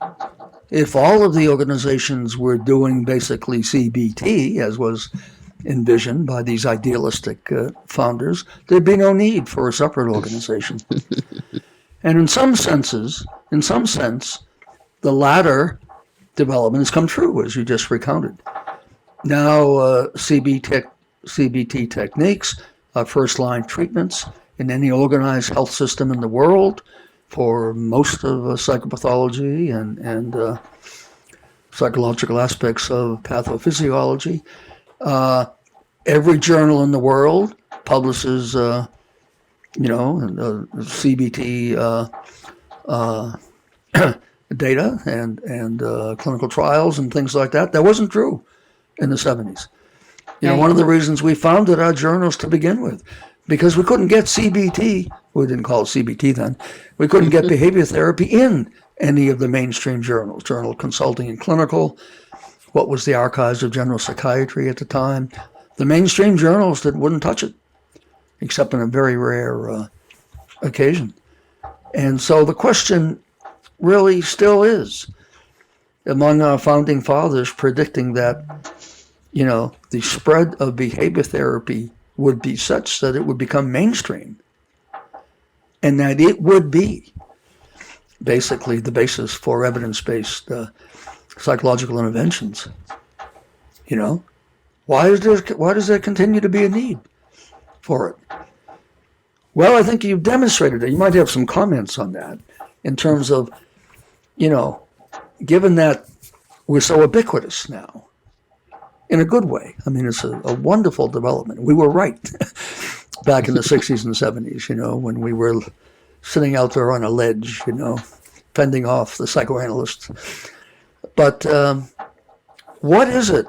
if all of the organizations were doing basically CBT, as was envisioned by these idealistic founders, there'd be no need for a separate organization. And in some sense, the latter development has come true, as you just recounted. Now, CBT techniques are first-line treatments in any organized health system in the world for most of psychopathology and psychological aspects of pathophysiology. Every journal in the world publishes CBT data and clinical trials and things like that. That wasn't true in the 70s. One of the reasons we founded our journals to begin with, because we couldn't get CBT, we didn't call it CBT then, we couldn't get behavior therapy in any of the mainstream journals, Journal of Consulting and Clinical, what was the Archives of General Psychiatry at the time. The mainstream journals that wouldn't touch it, except on a very rare occasion. And so the question really still is, among our founding fathers predicting that, the spread of behavior therapy would be such that it would become mainstream, and that it would be basically the basis for evidence-based psychological interventions. Why does there continue to be a need for it? Well, I think you've demonstrated it. You might have some comments on that in terms of, given that we're so ubiquitous now, in a good way. I mean, it's a wonderful development. We were right back in the 60s and 70s, when we were sitting out there on a ledge, fending off the psychoanalysts. But what is it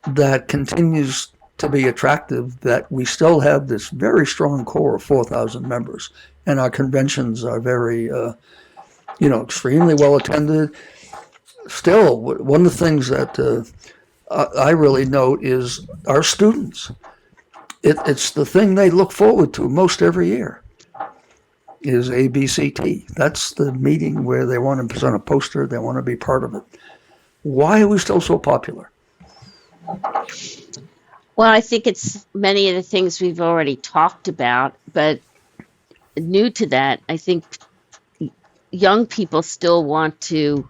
that continues to be attractive, that we still have this very strong core of 4,000 members, and our conventions are very, extremely well attended? Still, one of the things that I really note is our students. It's the thing they look forward to most every year, is ABCT. That's the meeting where they want to present a poster, they want to be part of it. Why are we still so popular? Well, I think it's many of the things we've already talked about, but new to that, I think young people still want to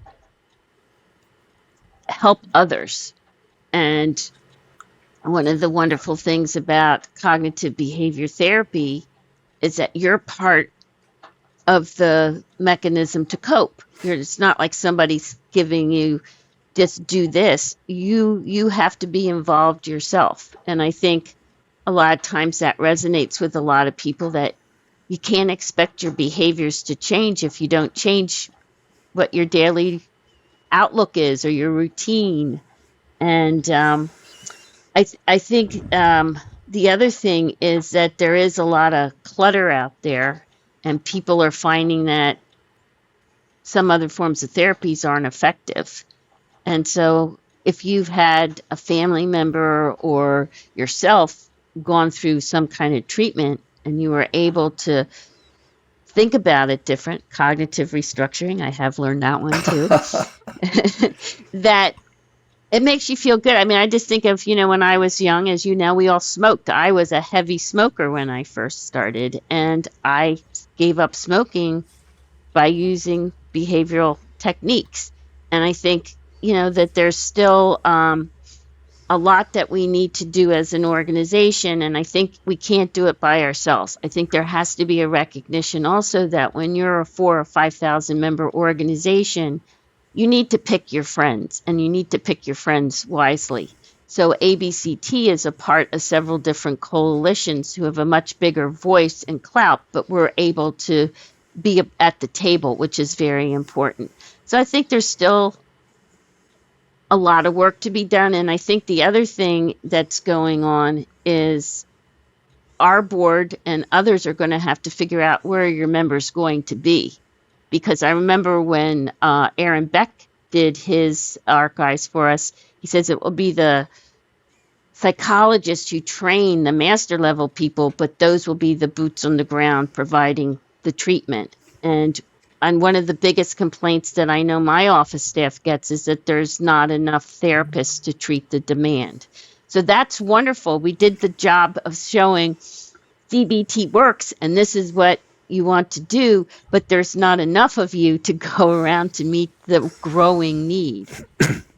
help others. And one of the wonderful things about cognitive behavior therapy is that you're part of the mechanism to cope. It's not like somebody's giving you, just do this. You have to be involved yourself. And I think a lot of times that resonates with a lot of people, that you can't expect your behaviors to change if you don't change what your daily outlook is or your routine. And I think the other thing is that there is a lot of clutter out there, and people are finding that some other forms of therapies aren't effective. And so if you've had a family member or yourself gone through some kind of treatment and you were able to think about it different, cognitive restructuring, I have learned that one too, that it makes you feel good. I mean, I just think of, when I was young, as you know, we all smoked. I was a heavy smoker when I first started, and I gave up smoking by using behavioral techniques. And I think, that there's still a lot that we need to do as an organization, and I think we can't do it by ourselves. I think there has to be a recognition also that when you're a 4,000 or 5,000 member organization, you need to pick your friends, and you need to pick your friends wisely. So ABCT is a part of several different coalitions who have a much bigger voice and clout, but we're able to be at the table, which is very important. So I think there's still a lot of work to be done. And I think the other thing that's going on is our board and others are going to have to figure out where your members going to be. Because I remember when Aaron Beck did his archives for us, he says it will be the psychologists who train the master level people, but those will be the boots on the ground providing the treatment. And one of the biggest complaints that I know my office staff gets is that there's not enough therapists to treat the demand. So that's wonderful. We did the job of showing CBT works, and this is what you want to do, but there's not enough of you to go around to meet the growing need.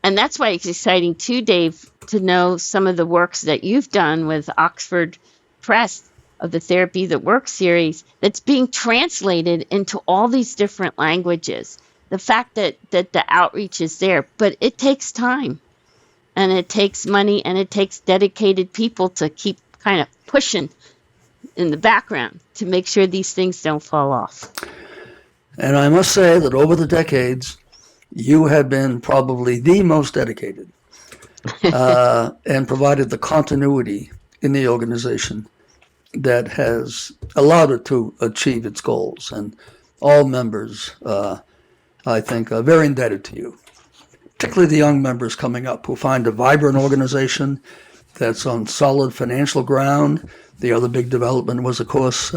And that's why it's exciting too, Dave, to know some of the works that you've done with Oxford Press of the Therapy That Works series that's being translated into all these different languages. The fact that the outreach is there, but it takes time, and it takes money, and it takes dedicated people to keep kind of pushing in the background to make sure these things don't fall off. And I must say that over the decades, you have been probably the most dedicated and provided the continuity in the organization that has allowed it to achieve its goals. And all members, I think, are very indebted to you. particularly the young members coming up who find a vibrant organization that's on solid financial ground. The other big development was, of course,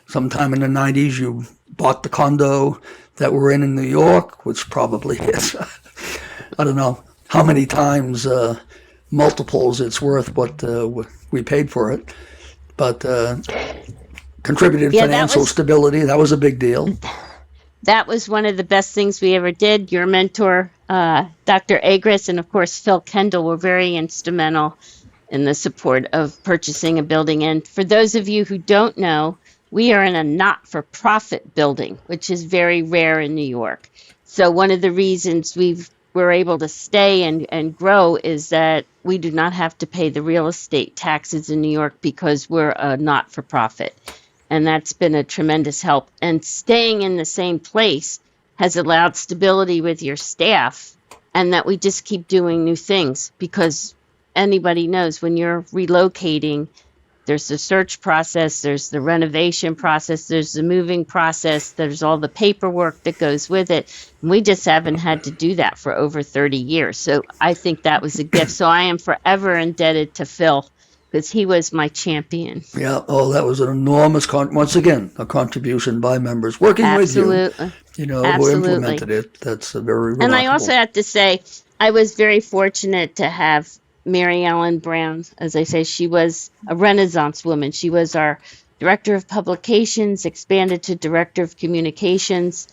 sometime in the 90s, you bought the condo that we're in New York, which probably is, I don't know how many times multiples it's worth what we paid for it. But contributed financial stability, that was a big deal. That was one of the best things we ever did. Your mentor, Dr. Agris, and of course Phil Kendall were very instrumental in the support of purchasing a building. And for those of you who don't know, we are in a not-for-profit building, which is very rare in New York. So one of the reasons we're able to stay and grow is that we do not have to pay the real estate taxes in New York because we're a not-for-profit. And that's been a tremendous help. And staying in the same place has allowed stability with your staff, and that we just keep doing new things, because anybody knows when you're relocating, there's the search process, there's the renovation process, there's the moving process, there's all the paperwork that goes with it. And we just haven't had to do that for over 30 years. So I think that was a gift. So I am forever indebted to Phil, because he was my champion. Yeah. Oh, that was an enormous, once again, a contribution by members working Absolutely. with you, Absolutely. who implemented it. That's a very remarkable. And I also have to say, I was very fortunate to have Mary Ellen Brown. As I say, she was a Renaissance woman. She was our director of publications, expanded to director of communications,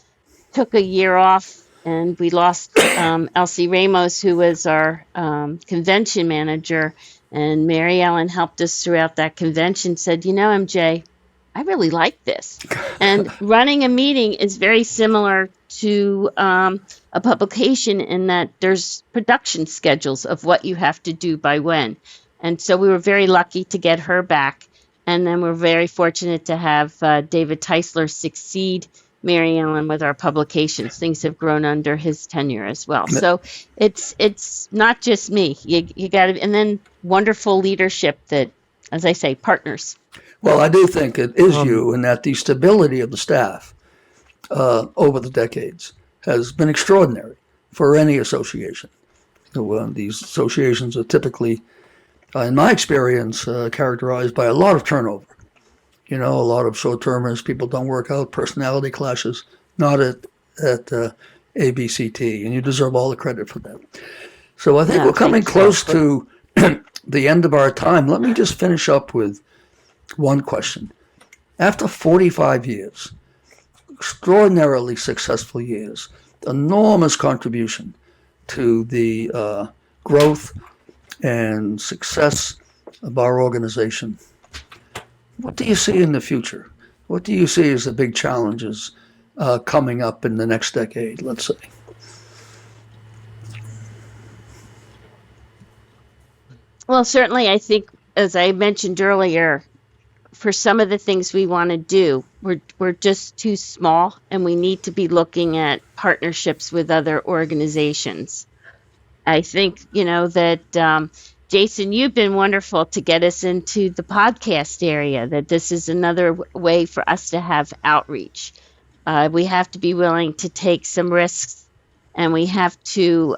took a year off, and we lost Elsie Ramos, who was our convention manager. And Mary Ellen helped us throughout that convention, said, MJ, I really like this. And running a meeting is very similar to a publication in that there's production schedules of what you have to do by when. And so we were very lucky to get her back. And then we're very fortunate to have David Teisler succeed Mary Ellen with our publications. Things have grown under his tenure as well. So it's not just me. You got to, and then wonderful leadership that, as I say, partners. Well, I do think it is you, and that the stability of the staff over the decades has been extraordinary for any association. These associations are typically, in my experience, characterized by a lot of turnover. A lot of short-termers, people don't work out, personality clashes, not at ABCT, and you deserve all the credit for that. So I think we're coming close to the end of our time. Let me just finish up with one question. After 45 years, extraordinarily successful years, enormous contribution to the growth and success of our organization, what do you see in the future? What do you see as the big challenges coming up in the next decade, let's say? Well, certainly, I think, as I mentioned earlier, for some of the things we want to do, we're just too small, and we need to be looking at partnerships with other organizations. I think, that Jason, you've been wonderful to get us into the podcast area, that this is another way for us to have outreach. We have to be willing to take some risks, and we have to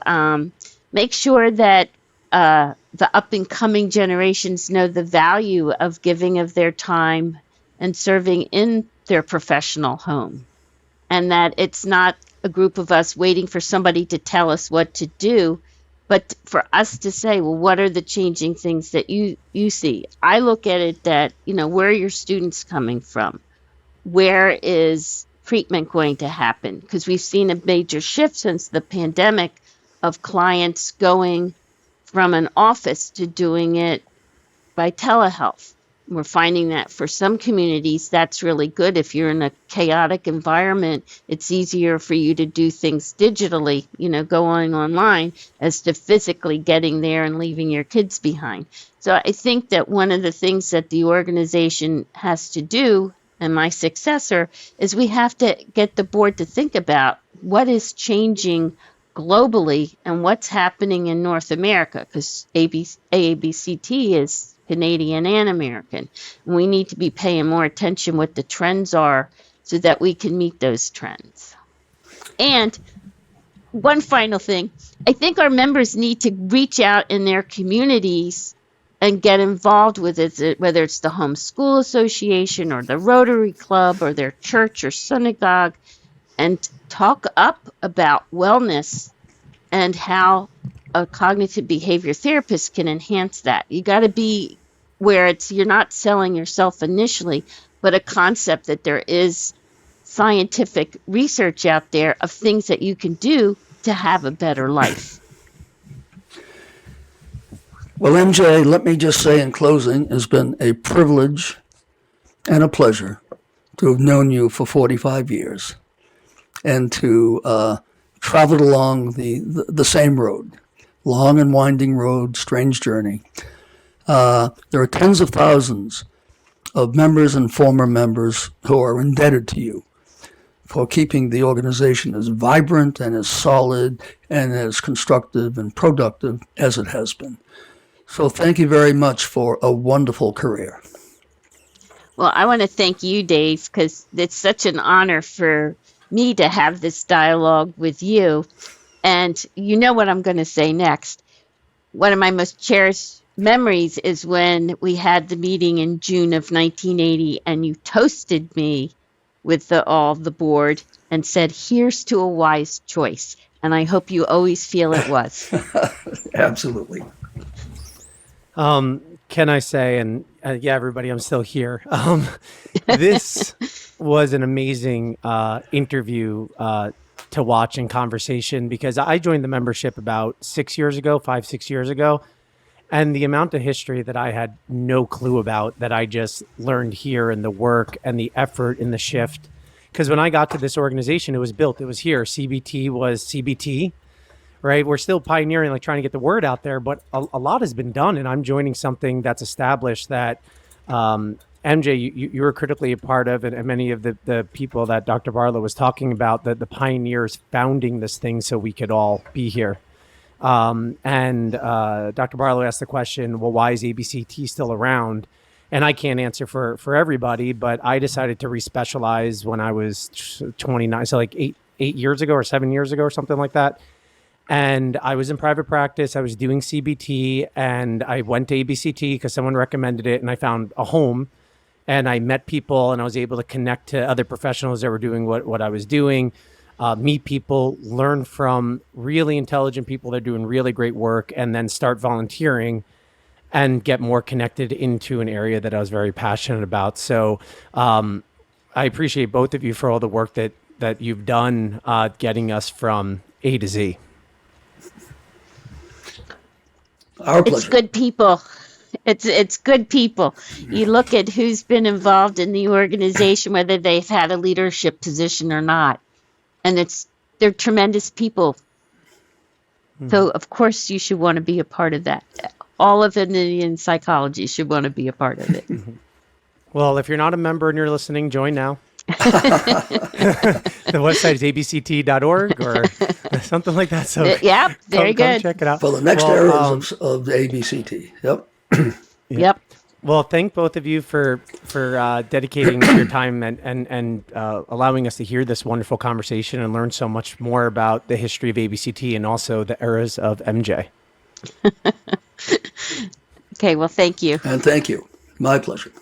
make sure that the up-and-coming generations know the value of giving of their time and serving in their professional home, and that it's not a group of us waiting for somebody to tell us what to do, but for us to say, well, what are the changing things that you see? I look at it that, where are your students coming from? Where is treatment going to happen? Because we've seen a major shift since the pandemic of clients going from an office to doing it by telehealth. We're finding that for some communities, that's really good. If you're in a chaotic environment, it's easier for you to do things digitally, going online, as to physically getting there and leaving your kids behind. So I think that one of the things that the organization has to do, and my successor, is we have to get the board to think about what is changing globally and what's happening in North America, because ABCT is Canadian and American. And we need to be paying more attention what the trends are so that we can meet those trends. And one final thing. I think our members need to reach out in their communities and get involved with it, whether it's the Home School Association or the Rotary Club or their church or synagogue, and talk up about wellness and how a cognitive behavior therapist can enhance that. You got to be where you're not selling yourself initially, but a concept that there is scientific research out there of things that you can do to have a better life. Well, MJ, let me just say in closing, it's been a privilege and a pleasure to have known you for 45 years and to travel along the same road, long and winding road, strange journey. There are tens of thousands of members and former members who are indebted to you for keeping the organization as vibrant and as solid and as constructive and productive as it has been. So thank you very much for a wonderful career. Well, I want to thank you, Dave, because it's such an honor for me to have this dialogue with you. And you know what I'm going to say next. One of my most cherished memories is when we had the meeting in June of 1980 and you toasted me with all the board and said, "Here's to a wise choice." And I hope you always feel it was. Absolutely. Can I say, and yeah, everybody, I'm still here. This was an amazing interview to watch and conversation, because I joined the membership about 6 years ago, 5-6 years ago. And the amount of history that I had no clue about that I just learned here, and the work and the effort and the shift. Because when I got to this organization, it was built, it was here. CBT was CBT, right? We're still pioneering, like trying to get the word out there, but a lot has been done. And I'm joining something that's established that MJ, you were critically a part of, and many of the people that Dr. Barlow was talking about, the pioneers founding this thing so we could all be here. And Dr. Barlow asked the question, well, why is ABCT still around? And I can't answer for everybody, but I decided to respecialize when I was 29, so like 8 years ago or 7 years ago or something like that. And I was in private practice. I was doing CBT, and I went to ABCT because someone recommended it, and I found a home, and I met people, and I was able to connect to other professionals that were doing what I was doing. Meet people, learn from really intelligent people that are doing really great work, and then start volunteering and get more connected into an area that I was very passionate about. So I appreciate both of you for all the work that you've done getting us from A to Z. Our pleasure. It's good people. It's good people. You look at who's been involved in the organization, whether they've had a leadership position or not. And they're tremendous people. So, of course, you should want to be a part of that. All of Indian psychology should want to be a part of it. Well, if you're not a member and you're listening, join now. The website is abct.org or something like that. So yeah, very good. Come check it out. For the next eras of the ABCT. Yep. Yep. Well, thank both of you for dedicating your time and allowing us to hear this wonderful conversation and learn so much more about the history of ABCT and also the eras of MJ. Okay, well, thank you. And thank you. My pleasure.